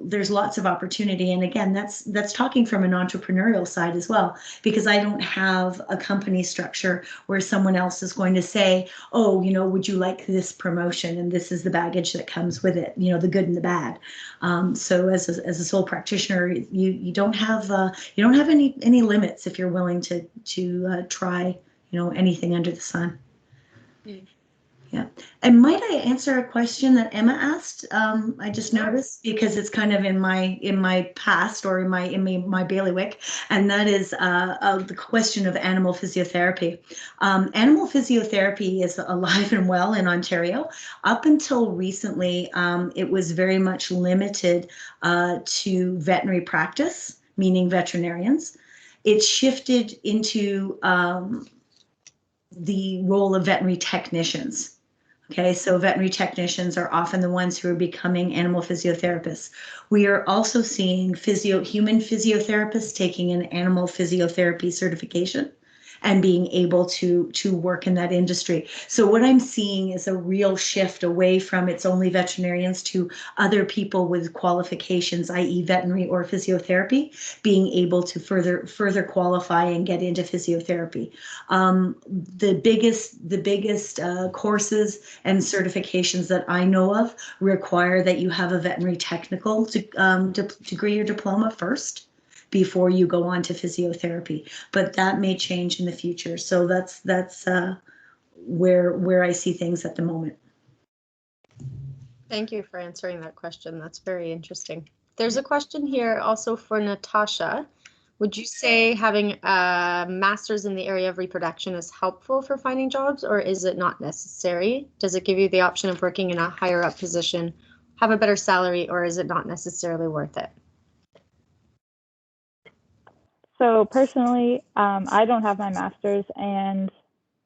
opportunity. And again, that's talking from an entrepreneurial side as well, because I don't have a company structure where someone else is going to say, oh, you know, would you like this promotion? And this is the baggage that comes with it, you know, the good and the bad. So as a sole practitioner, you don't have any limits if you're willing to try, you know, anything under the sun. Mm. Yeah. And might I answer a question that Emma asked? I just noticed, because it's kind of in my past, or in my bailiwick, and that is the question of animal physiotherapy. Animal physiotherapy is alive and well in Ontario. Up until recently, it was very much limited to veterinary practice, meaning veterinarians. It shifted into the role of veterinary technicians. Okay, so veterinary technicians are often the ones who are becoming animal physiotherapists. We are also seeing human physiotherapists taking an animal physiotherapy certification and being able to work in that industry. So what I'm seeing is a real shift away from it's only veterinarians to other people with qualifications, i.e. veterinary or physiotherapy, being able to further qualify and get into physiotherapy. The biggest courses and certifications that I know of require that you have a veterinary technical degree or diploma first before you go on to physiotherapy, but that may change in the future. So that's where I see things at the moment. Thank you for answering that question. That's very interesting. There's a question here also for Natasha. Would you say having a master's in the area of reproduction is helpful for finding jobs, or is it not necessary? Does it give you the option of working in a higher up position, have a better salary, or is it not necessarily worth it? So personally, I don't have my master's, and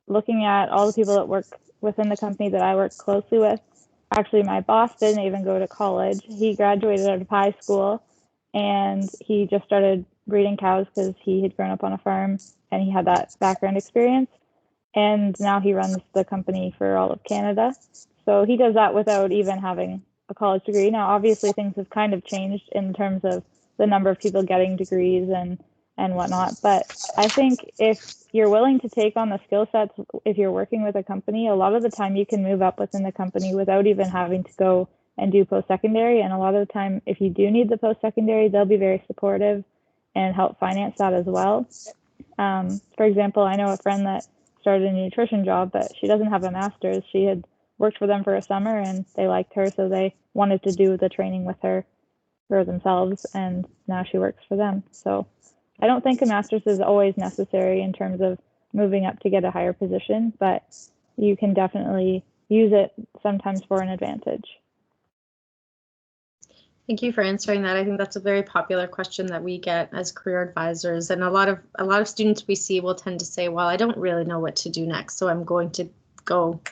looking at all the people that work within the company that I work closely with, actually my boss didn't even go to college. He graduated out of high school, and he just started breeding cows because he had grown up on a farm and he had that background experience. And now he runs the company for all of Canada. So he does that without even having a college degree. Now, obviously, things have kind of changed in terms of the number of people getting degrees and whatnot. But I think if you're willing to take on the skill sets, if you're working with a company, a lot of the time you can move up within the company without even having to go and do post-secondary. And a lot of the time, if you do need the post-secondary, they'll be very supportive and help finance that as well. For example, I know a friend that started a nutrition job, but she doesn't have a master's. She had worked for them for a summer and they liked her, so they wanted to do the training with her for themselves, and now she works for them. So I don't think a master's is always necessary in terms of moving up to get a higher position, but you can definitely use it sometimes for an advantage. Thank you for answering that. I think that's a very popular question that we get as career advisors, and a lot of students we see will tend to say, well, I don't really know what to do next, so I'm going to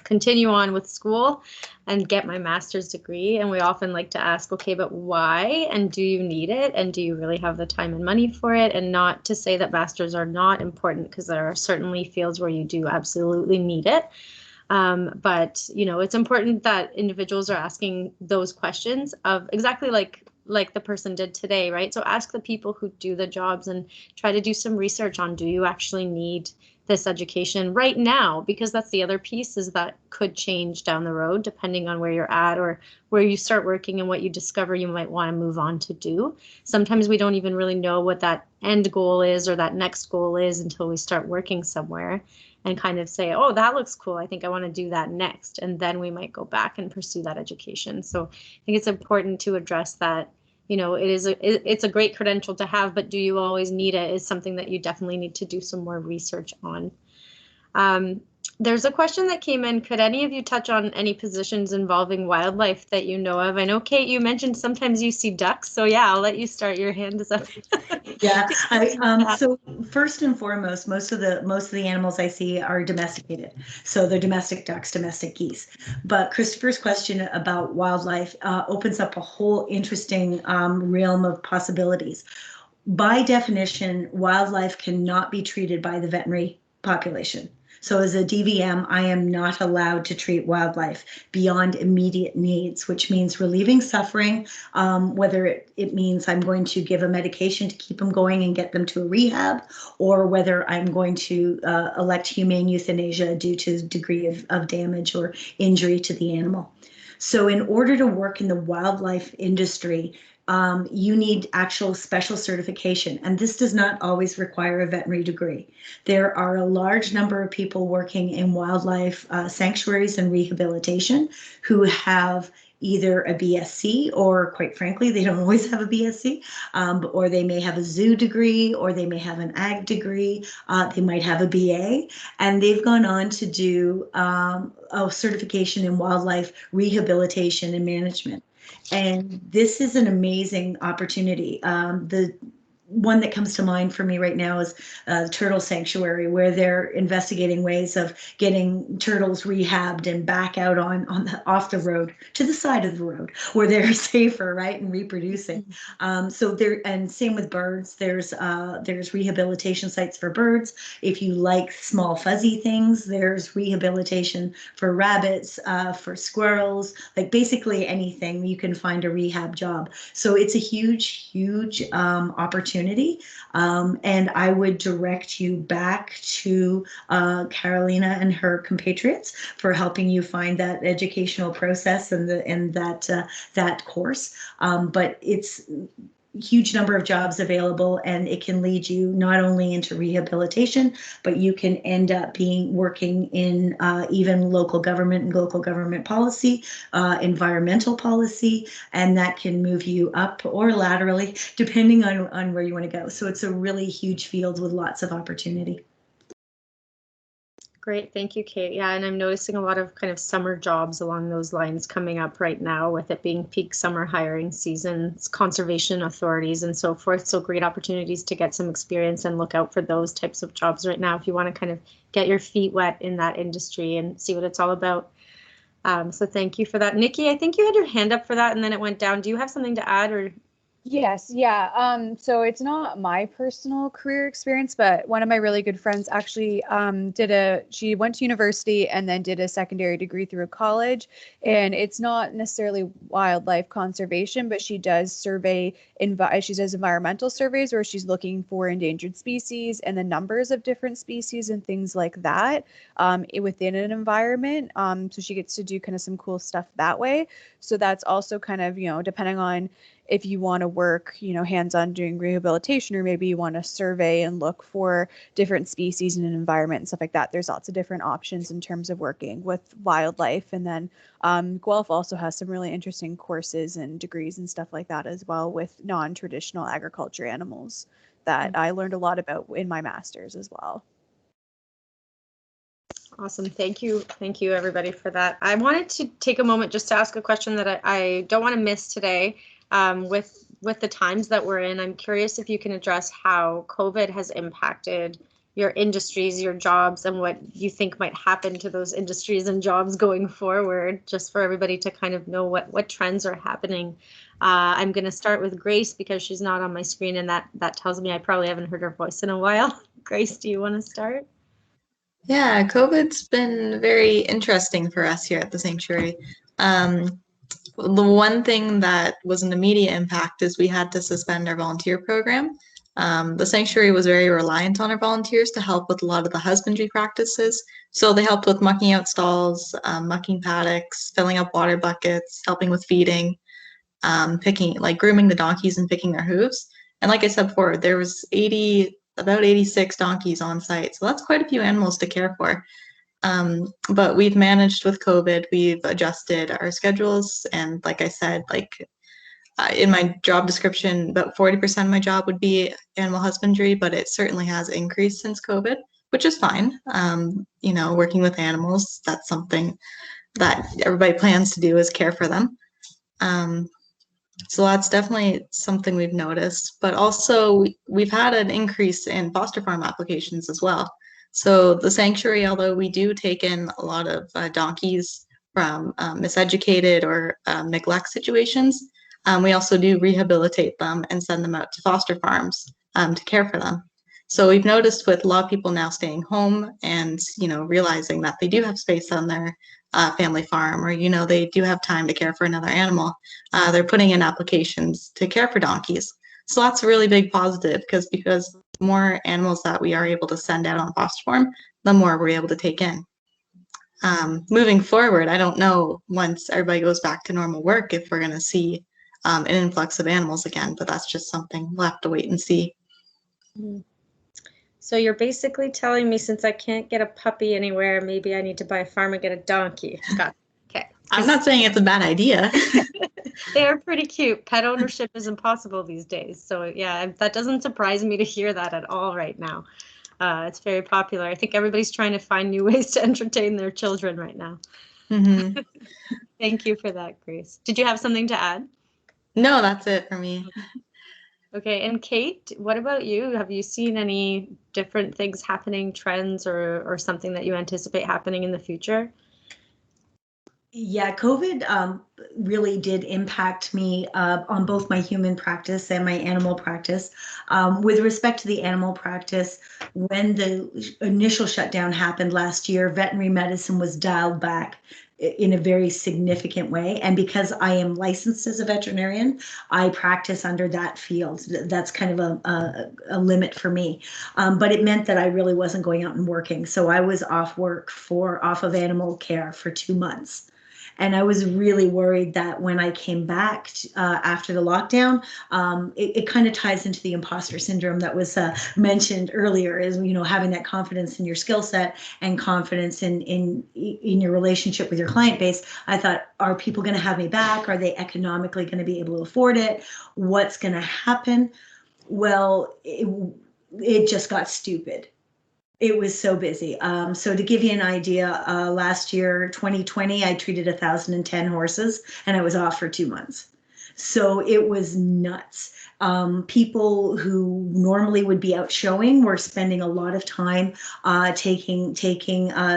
continue on with school and get my master's degree. And we often like to ask, okay, but why? And do you need it? And do you really have the time and money for it? And not to say that masters are not important, because there are certainly fields where you do absolutely need it. But, you know, it's important that individuals are asking those questions of exactly like the person did today, right? So ask the people who do the jobs and try to do some research on, do you actually need this education right now? Because that's the other piece, is that could change down the road depending on where you're at or where you start working and what you discover you might want to move on to do. Sometimes we don't even really know what that end goal is or that next goal is until we start working somewhere and kind of say, oh, that looks cool, I think I want to do that next. And then we might go back and pursue that education. So I think it's important to address that. You know, it's a great credential to have, but do you always need it is something that you definitely need to do some more research on. There's a question that came in. Could any of you touch on any positions involving wildlife that you know of? I know, Kate, you mentioned sometimes you see ducks. So yeah, I'll let you start. Your hand is up. Yeah. So first and foremost, most of the animals I see are domesticated. So they're domestic ducks, domestic geese. But Christopher's question about wildlife opens up a whole interesting realm of possibilities. By definition, wildlife cannot be treated by the veterinary population. So as a DVM, I am not allowed to treat wildlife beyond immediate needs, which means relieving suffering, whether it means I'm going to give a medication to keep them going and get them to a rehab, or whether I'm going to elect humane euthanasia due to degree of damage or injury to the animal. So in order to work in the wildlife industry, you need actual special certification, and this does not always require a veterinary degree. There are a large number of people working in wildlife sanctuaries and rehabilitation who have either a BSc, or quite frankly, they don't always have a BSc, or they may have a zoo degree, or they may have an ag degree, they might have a BA, and they've gone on to do a certification in wildlife rehabilitation and management. And this is an amazing opportunity. The one that comes to mind for me right now is Turtle Sanctuary, where they're investigating ways of getting turtles rehabbed and back out off the road to the side of the road where they're safer, right, and reproducing. So there, and same with birds. There's rehabilitation sites for birds. If you like small fuzzy things, there's rehabilitation for rabbits, for squirrels, like basically anything. You can find a rehab job. So it's a huge opportunity. And I would direct you back to Carolina and her compatriots for helping you find that educational process and that course. But it's huge number of jobs available, and it can lead you not only into rehabilitation, but you can end up working in even local government and local government policy, environmental policy, and that can move you up or laterally depending on where you want to go. So it's a really huge field with lots of opportunity. Great, thank you, Kate. Yeah, and I'm noticing a lot of kind of summer jobs along those lines coming up right now, with it being peak summer hiring season, conservation authorities and so forth. So great opportunities to get some experience and look out for those types of jobs right now if you want to kind of get your feet wet in that industry and see what it's all about. So thank you for that. Nikki, I think you had your hand up for that and then it went down. Do you have something to add? Or Yes, yeah. So it's not my personal career experience, but one of my really good friends actually she went to university and then did a secondary degree through a college. And it's not necessarily wildlife conservation, but she does she does environmental surveys where she's looking for endangered species and the numbers of different species and things like that within an environment. So she gets to do kind of some cool stuff that way. So that's also kind of, depending on if you want to work, hands-on doing rehabilitation, or maybe you want to survey and look for different species in an environment and stuff like that. There's lots of different options in terms of working with wildlife. And then Guelph also has some really interesting courses and degrees and stuff like that as well with non-traditional agriculture animals that I learned a lot about in my master's as well. Awesome. Thank you. Thank you, everybody, for that. I wanted to take a moment just to ask a question that I don't want to miss today. With the times that we're in, I'm curious if you can address how COVID has impacted your industries, your jobs, and what you think might happen to those industries and jobs going forward, just for everybody to kind of know what trends are happening. I'm going to start with Grace because she's not on my screen, and that tells me I probably haven't heard her voice in a while. Grace, do you want to start? Yeah, COVID's been very interesting for us here at the sanctuary. The one thing that was an immediate impact is we had to suspend our volunteer program. The sanctuary was very reliant on our volunteers to help with a lot of the husbandry practices. So they helped with mucking out stalls, mucking paddocks, filling up water buckets, helping with feeding, grooming the donkeys and picking their hooves. And like I said before, there was about 86 donkeys on site. So that's quite a few animals to care for. But we've managed with COVID, we've adjusted our schedules. And like I said, in my job description, about 40% of my job would be animal husbandry, but it certainly has increased since COVID. which is fine. You know, working with animals, that's something that everybody plans to do, is care for them. So that's definitely something we've noticed, but also we've had an increase in foster farm applications as well. So the sanctuary, although we do take in a lot of donkeys from miseducated or neglect situations, we also do rehabilitate them and send them out to foster farms to care for them. So we've noticed with a lot of people now staying home and, you know, realizing that they do have space on their family farm, or, you know, they do have time to care for another animal. They're putting in applications to care for donkeys. So that's a really big positive, because the more animals that we are able to send out on foster farm, the more we're able to take in. Moving forward, I don't know, once everybody goes back to normal work, if we're going to see an influx of animals again, but that's just something we'll have to wait and see. So you're basically telling me, since I can't get a puppy anywhere, maybe I need to buy a farm and get a donkey. Okay. I'm not saying it's a bad idea. They are pretty cute. Pet ownership is impossible these days. So yeah, that doesn't surprise me to hear that at all right now. It's very popular. I think everybody's trying to find new ways to entertain their children right now. Mm-hmm. Thank you for that, Grace. Did you have something to add? No, that's it for me. Okay, and Kayte, what about you? Have you seen any different things happening, trends, or something that you anticipate happening in the future? Yeah, COVID really did impact me on both my human practice and my animal practice. With respect to the animal practice, when the initial shutdown happened last year, veterinary medicine was dialed back in a very significant way. And because I am licensed as a veterinarian, I practice under that field. That's kind of a limit for me. But it meant that I really wasn't going out and working. So I was off of animal care for 2 months. And I was really worried that when I came back after the lockdown, it kind of ties into the imposter syndrome that was mentioned earlier, is, you know, having that confidence in your skill set and confidence in your relationship with your client base. I thought, are people going to have me back? Are they economically going to be able to afford it? What's going to happen? Well, it just got stupid. It was so busy. So to give you an idea, last year, 2020, I treated 1,010 horses and I was off for 2 months. So it was nuts. People who normally would be out showing were spending a lot of time taking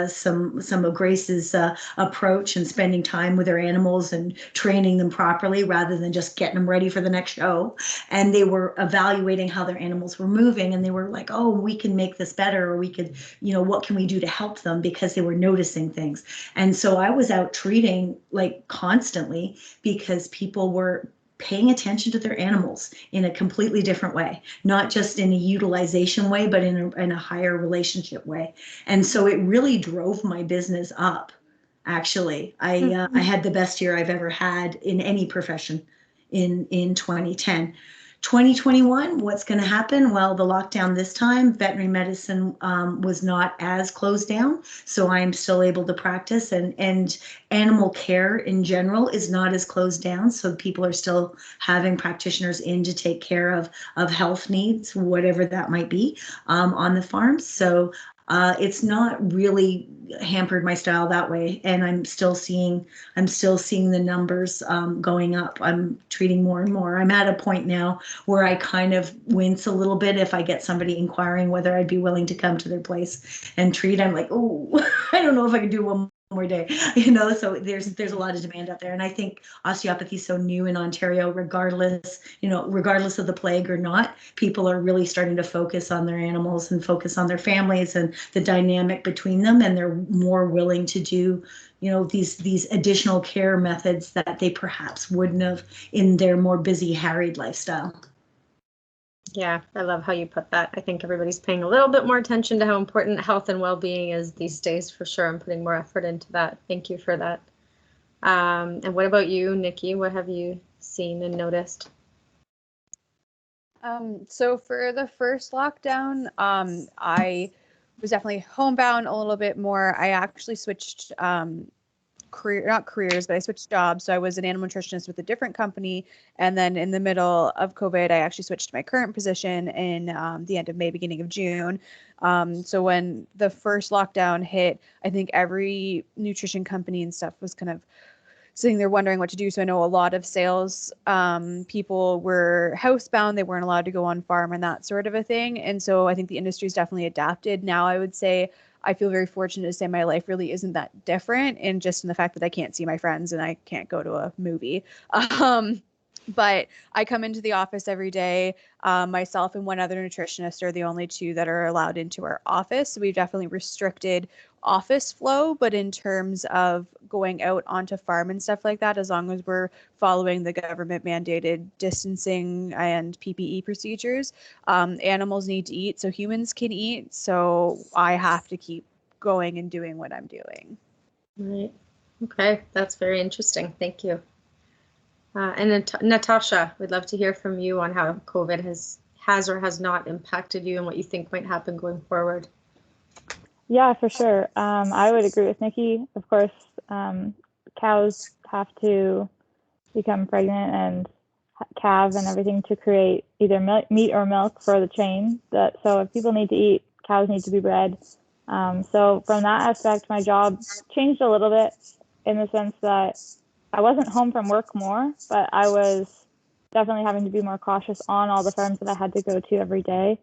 some of Grace's approach and spending time with their animals and training them properly rather than just getting them ready for the next show. And they were evaluating how their animals were moving, and they were like, oh, we can make this better, or we could, you know, what can we do to help them, because they were noticing things. And so I was out treating like constantly because people were paying attention to their animals in a completely different way, not just in a utilization way, but in a higher relationship way. And so it really drove my business up. Actually, I had the best year I've ever had in any profession in 2010. 2021, what's going to happen? Well, the lockdown this time, veterinary medicine was not as closed down, so I'm still able to practice, and animal care in general is not as closed down, so people are still having practitioners in to take care of health needs, whatever that might be, on the farms. So it's not really hampered my style that way, and I'm still seeing the numbers going up. I'm treating more and more. I'm at a point now where I kind of wince a little bit if I get somebody inquiring whether I'd be willing to come to their place and treat. I'm like, oh, I don't know if I can do one more day, you know. So there's a lot of demand out there, and I think osteopathy is so new in Ontario. Regardless of the plague or not, people are really starting to focus on their animals and focus on their families and the dynamic between them, and they're more willing to do, you know, these additional care methods that they perhaps wouldn't have in their more busy, harried lifestyle. Yeah, I love how you put that. I think everybody's paying a little bit more attention to how important health and well-being is these days, for sure. I'm putting more effort into that. Thank you for that. And what about you, Nikki? What have you seen and noticed? So for the first lockdown, I was definitely homebound a little bit more. I actually switched not careers, but I switched jobs. So I was an animal nutritionist with a different company. And then in the middle of COVID, I actually switched to my current position in the end of May, beginning of June. So when the first lockdown hit, I think every nutrition company and stuff was kind of sitting there wondering what to do. So I know a lot of sales people were housebound. They weren't allowed to go on farm and that sort of a thing. And so I think the industry's definitely adapted. Now I would say I feel very fortunate to say my life really isn't that different, and just in the fact that I can't see my friends and I can't go to a movie. But I come into the office every day. Myself and one other nutritionist are the only two that are allowed into our office. So we've definitely restricted office flow, but in terms of going out onto farm and stuff like that, as long as we're following the government mandated distancing and PPE procedures, animals need to eat so humans can eat. So I have to keep going and doing what I'm doing. Right. Okay, that's very interesting. Thank you. And Natasha, we'd love to hear from you on how COVID has or has not impacted you and what you think might happen going forward. Yeah, for sure. I would agree with Nikki. Of course, cows have to become pregnant and calve and everything to create either meat or milk for the chain. So if people need to eat, cows need to be bred. So from that aspect, my job changed a little bit in the sense that I wasn't home from work more, but I was definitely having to be more cautious on all the farms that I had to go to every day.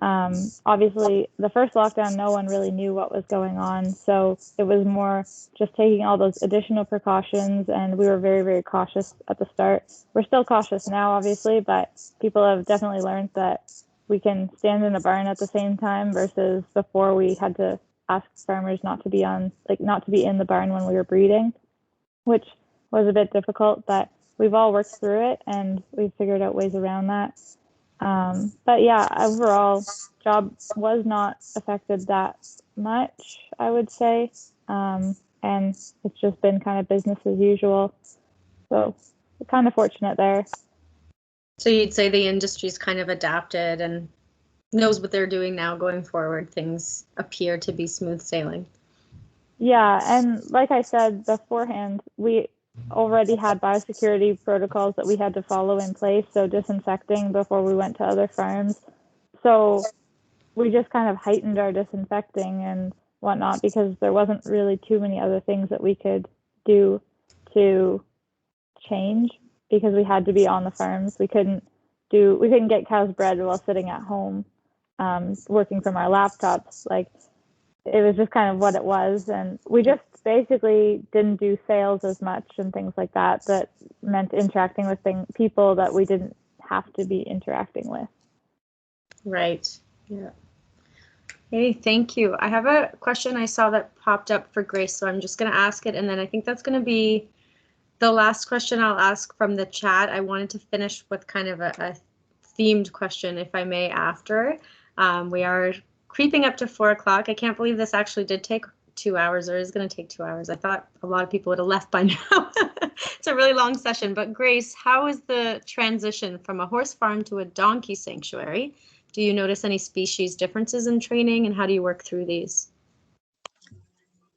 Obviously, the first lockdown, no one really knew what was going on. So it was more just taking all those additional precautions. And we were very, very cautious at the start. We're still cautious now, obviously, but people have definitely learned that we can stand in a barn at the same time versus before we had to ask farmers not to be in the barn when we were breeding, which was a bit difficult, but we've all worked through it and we've figured out ways around that. But yeah, overall, job was not affected that much, I would say. And it's just been kind of business as usual. So kind of fortunate there. So you'd say the industry's kind of adapted and knows what they're doing now going forward. Things appear to be smooth sailing. Yeah, and like I said beforehand, we already had biosecurity protocols that we had to follow in place, so disinfecting before we went to other farms. So we just kind of heightened our disinfecting and whatnot because there wasn't really too many other things that we could do to change because we had to be on the farms. We couldn't get cows bred while sitting at home working from our laptops. Like, it was just kind of what it was, and we just basically didn't do sales as much and things like that. That meant interacting with people that we didn't have to be interacting with. Right. Yeah. Hey, thank you. I have a question I saw that popped up for Grace, so I'm just going to ask it, and then I think that's going to be the last question I'll ask from the chat. I wanted to finish with kind of a themed question, if I may, after. We are creeping up to 4 o'clock. I can't believe this actually did take 2 hours, or is going to take 2 hours. I thought a lot of people would have left by now. It's a really long session. But Grace, how is the transition from a horse farm to a donkey sanctuary? Do you notice any species differences in training, and how do you work through these?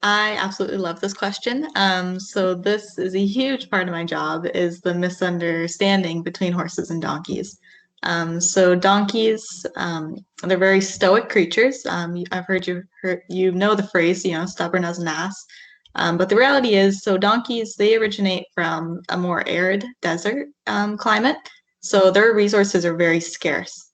I absolutely love this question. So this is a huge part of my job, is the misunderstanding between horses and donkeys. So donkeys, they're very stoic creatures. I've heard you know the phrase, stubborn as an ass. But the reality is, so donkeys, they originate from a more arid desert climate. So their resources are very scarce.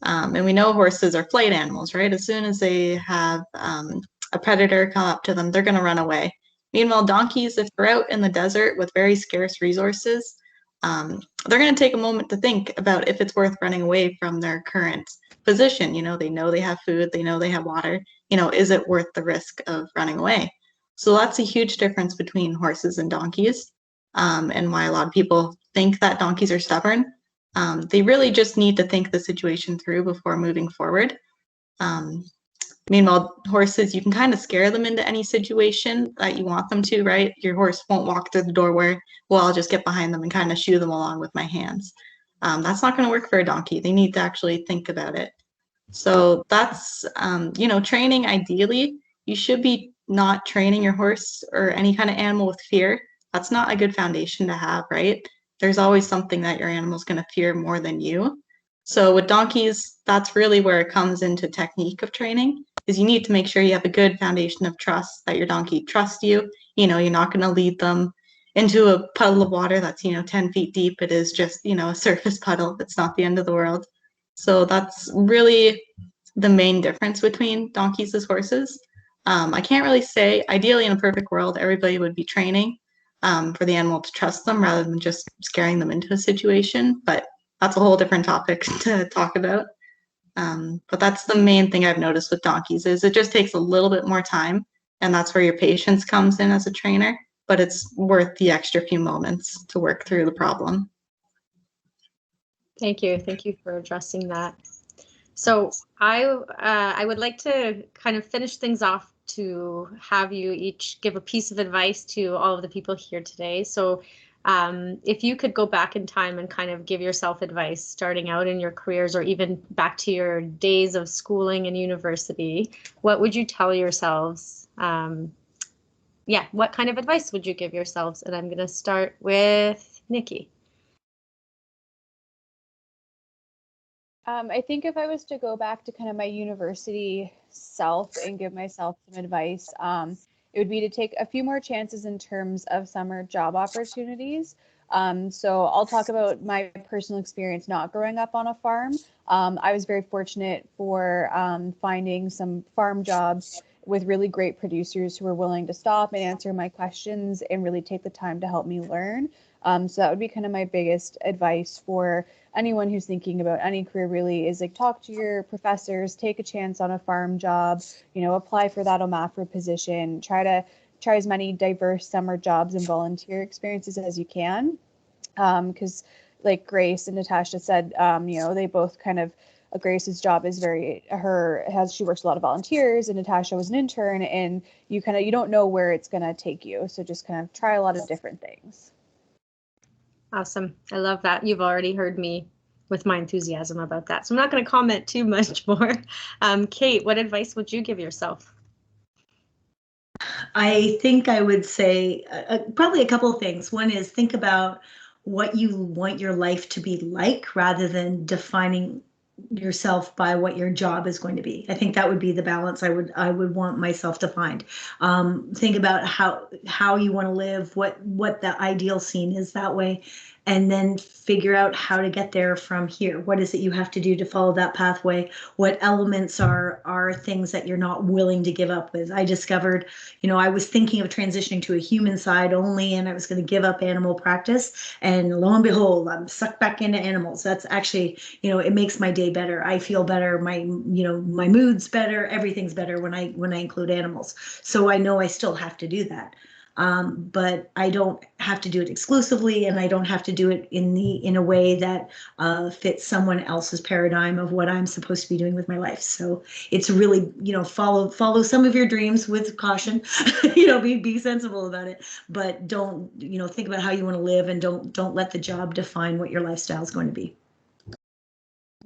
And we know horses are flight animals, right? As soon as they have a predator come up to them, they're going to run away. Meanwhile, donkeys, if they're out in the desert with very scarce resources, they're going to take a moment to think about if it's worth running away from their current position. They know they have food, they know they have water. Is it worth the risk of running away? So that's a huge difference between horses and donkeys, and why a lot of people think that donkeys are stubborn. They really just need to think the situation through before moving forward. Meanwhile, horses, you can kind of scare them into any situation that you want them to, right? Your horse won't walk through the door where, well, I'll just get behind them and kind of shoo them along with my hands. That's not going to work for a donkey. They need to actually think about it. So that's, training, ideally, you should be not training your horse or any kind of animal with fear, that's not a good foundation to have, right? There's always something that your animal's going to fear more than you. So with donkeys, that's really where it comes into technique of training, is you need to make sure you have a good foundation of trust, that your donkey trusts you. You know, you're not going to lead them into a puddle of water that's, 10 feet deep. It is just, a surface puddle. It's not the end of the world. So that's really the main difference between donkeys as horses. I can't really say, ideally in a perfect world, everybody would be training for the animal to trust them rather than just scaring them into a situation. But that's a whole different topic to talk about. But that's the main thing I've noticed with donkeys, is it just takes a little bit more time, and that's where your patience comes in as a trainer, but it's worth the extra few moments to work through the problem. Thank you. Thank you for addressing that. So I would like to kind of finish things off to have you each give a piece of advice to all of the people here today. So if you could go back in time and kind of give yourself advice starting out in your careers, or even back to your days of schooling and university, what would you tell yourselves? Yeah, what kind of advice would you give yourselves? And I'm going to start with Nikki. I think if I was to go back to kind of my university self and give myself some advice, it would be to take a few more chances in terms of summer job opportunities. So I'll talk about my personal experience not growing up on a farm. I was very fortunate for finding some farm jobs with really great producers who were willing to stop and answer my questions and really take the time to help me learn. So that would be kind of my biggest advice for anyone who's thinking about any career, really, is like talk to your professors, take a chance on a farm job, apply for that OMAFRA position, try as many diverse summer jobs and volunteer experiences as you can. Because like Grace and Natasha said, they both kind of, Grace's job is she works a lot of volunteers, and Natasha was an intern, and you don't know where it's going to take you. So just kind of try a lot of different things. Awesome. I love that. You've already heard me with my enthusiasm about that, so I'm not going to comment too much more. Kayte, what advice would you give yourself? I think I would say probably a couple of things. One is think about what you want your life to be like rather than defining yourself by what your job is going to be. I think that would be the balance I would want myself to find. Think about how you want to live, what the ideal scene is that way, and then figure out how to get there from here. What is it you have to do to follow that pathway? What elements are things that you're not willing to give up with? I discovered, I was thinking of transitioning to a human side only, and I was going to give up animal practice, and lo and behold, I'm sucked back into animals. That's actually, it makes my day better. I feel better. My mood's better. Everything's better when I include animals. So I know I still have to do that. But I don't have to do it exclusively, and I don't have to do it in a way that fits someone else's paradigm of what I'm supposed to be doing with my life. So it's really, follow some of your dreams with caution, be sensible about it, but don't, think about how you want to live, and don't let the job define what your lifestyle is going to be.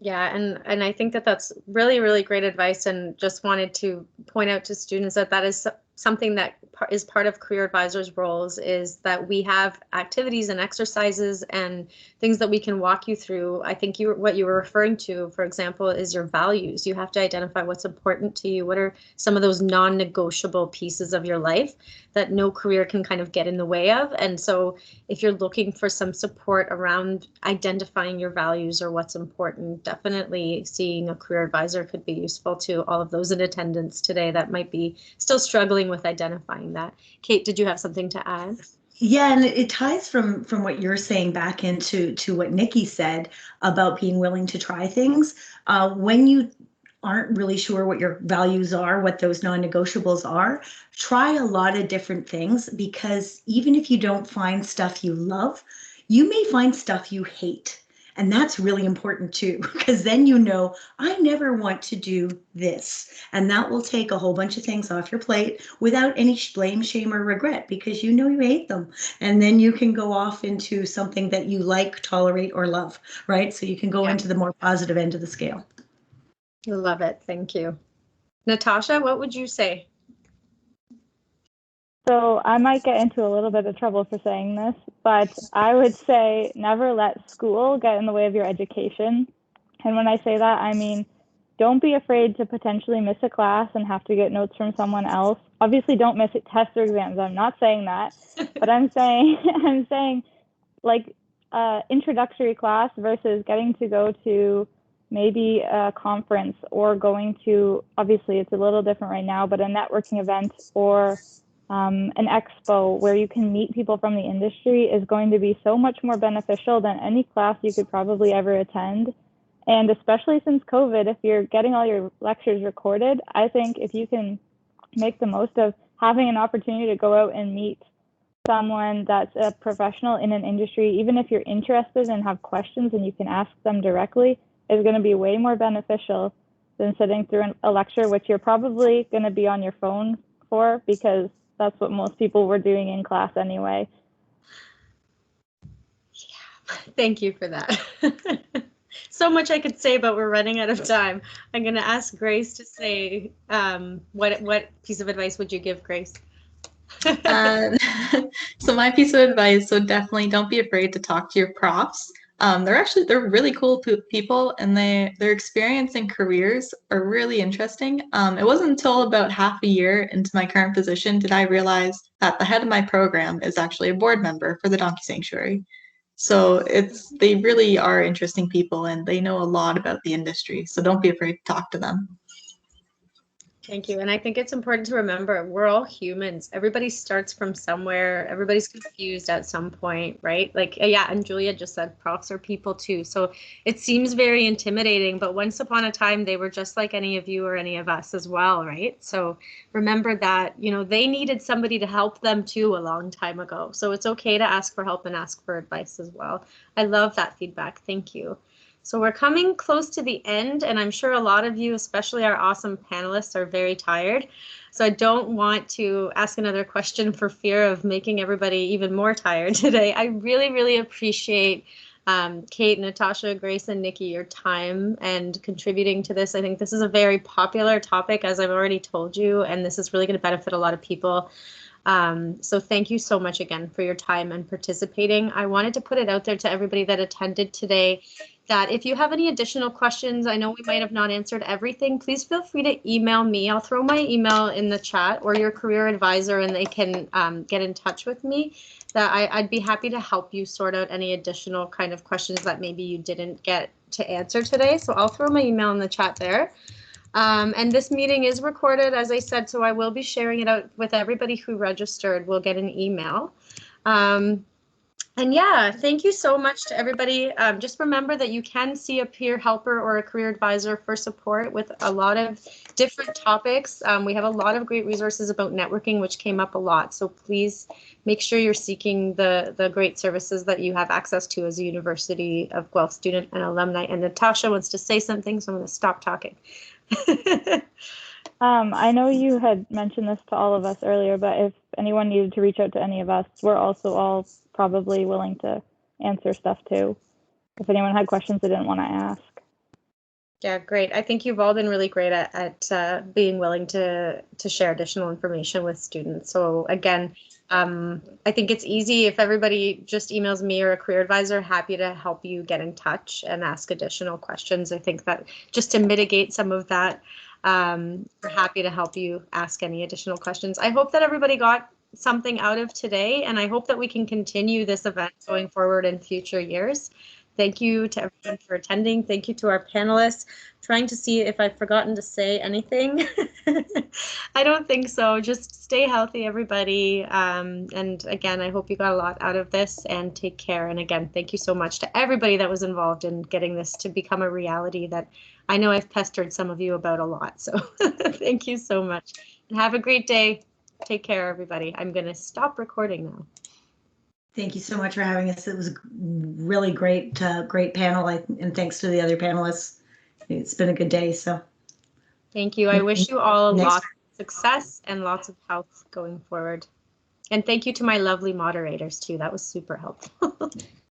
Yeah, and I think that's really, really great advice, and just wanted to point out to students that is something that is part of career advisors' roles, is that we have activities and exercises and things that we can walk you through. I think what you were referring to, for example, is your values. You have to identify what's important to you. What are some of those non-negotiable pieces of your life that no career can kind of get in the way of? And so if you're looking for some support around identifying your values or what's important, definitely seeing a career advisor could be useful to all of those in attendance today that might be still struggling with identifying that. Kayte, did you have something to add? Yeah, and it ties from what you're saying back into what Nikki said about being willing to try things. When you aren't really sure what your values are, what those non-negotiables are, try a lot of different things, because even if you don't find stuff you love, you may find stuff you hate. And that's really important too, because then I never want to do this. And that will take a whole bunch of things off your plate without any blame, shame, or regret, because you hate them. And then you can go off into something that you like, tolerate, or love, right? So you can go into the more positive end of the scale. I love it. Thank you. Natasha, what would you say? So I might get into a little bit of trouble for saying this, but I would say never let school get in the way of your education. And when I say that, I mean, don't be afraid to potentially miss a class and have to get notes from someone else. Obviously, don't miss tests or exams. I'm not saying that, but I'm saying like introductory class versus getting to go to maybe a conference or going to, obviously it's a little different right now, but a networking event or an expo where you can meet people from the industry is going to be so much more beneficial than any class you could probably ever attend. And especially since COVID, if you're getting all your lectures recorded, I think if you can make the most of having an opportunity to go out and meet someone that's a professional in an industry, even if you're interested and have questions and you can ask them directly, is going to be way more beneficial than sitting through a lecture, which you're probably going to be on your phone for, because that's what most people were doing in class anyway. Yeah, thank you for that. So much I could say, but we're running out of time. I'm going to ask Grace to say, what piece of advice would you give, Grace? So my piece of advice, so definitely don't be afraid to talk to your profs. They're really cool people, and their experience and careers are really interesting. It wasn't until about half a year into my current position did I realize that the head of my program is actually a board member for the Donkey Sanctuary. So they really are interesting people, and they know a lot about the industry. So don't be afraid to talk to them. Thank you. And I think it's important to remember we're all humans. Everybody starts from somewhere. Everybody's confused at some point, right? Like, yeah, and Julia just said profs are people too. So it seems very intimidating, but once upon a time, they were just like any of you or any of us as well, right? So remember that, you know, they needed somebody to help them too a long time ago. So it's okay to ask for help and ask for advice as well. I love that feedback. Thank you. So we're coming close to the end, and I'm sure a lot of you, especially our awesome panelists, are very tired. So I don't want to ask another question for fear of making everybody even more tired today. I really, really appreciate Kayte, Natasha, Grace, and Nikki, your time and contributing to this. I think this is a very popular topic, as I've already told you, and this is really going to benefit a lot of people. So thank you so much again for your time and participating. I wanted to put it out there to everybody that attended today that if you have any additional questions, I know we might have not answered everything, please feel free to email me. I'll throw my email in the chat, or your career advisor, and they can get in touch with me. That I'd be happy to help you sort out any additional kind of questions that maybe you didn't get to answer today. So I'll throw my email in the chat there. And this meeting is recorded, as I said, so I will be sharing it out with everybody who registered. Will get an email. And yeah, thank you so much to everybody. Just remember that you can see a peer helper or a career advisor for support with a lot of different topics. We have a lot of great resources about networking, which came up a lot. So please make sure you're seeking the great services that you have access to as a University of Guelph student and alumni. And Natasha wants to say something, so I'm going to stop talking. I know you had mentioned this to all of us earlier, but if anyone needed to reach out to any of us, we're also all probably willing to answer stuff too, if anyone had questions they didn't want to ask. Yeah, great. I think you've all been really great at being willing to share additional information with students. So again, I think it's easy if everybody just emails me or a career advisor, happy to help you get in touch and ask additional questions. I think that just to mitigate some of that, we're happy to help you ask any additional questions. I hope that everybody got something out of today, and I hope that we can continue this event going forward in future years. Thank you to everyone for attending. Thank you to our panelists. Trying to see if I've forgotten to say anything. I don't think so. Just stay healthy, everybody. And again, I hope you got a lot out of this, and take care. And again, thank you so much to everybody that was involved in getting this to become a reality that I know I've pestered some of you about a lot. So thank you so much, and have a great day. Take care, everybody. I'm going to stop recording now. Thank you so much for having us. It was a really great panel, and thanks to the other panelists. It's been a good day. So thank you. I wish you all lots of success and lots of health going forward. And thank you to my lovely moderators too. That was super helpful.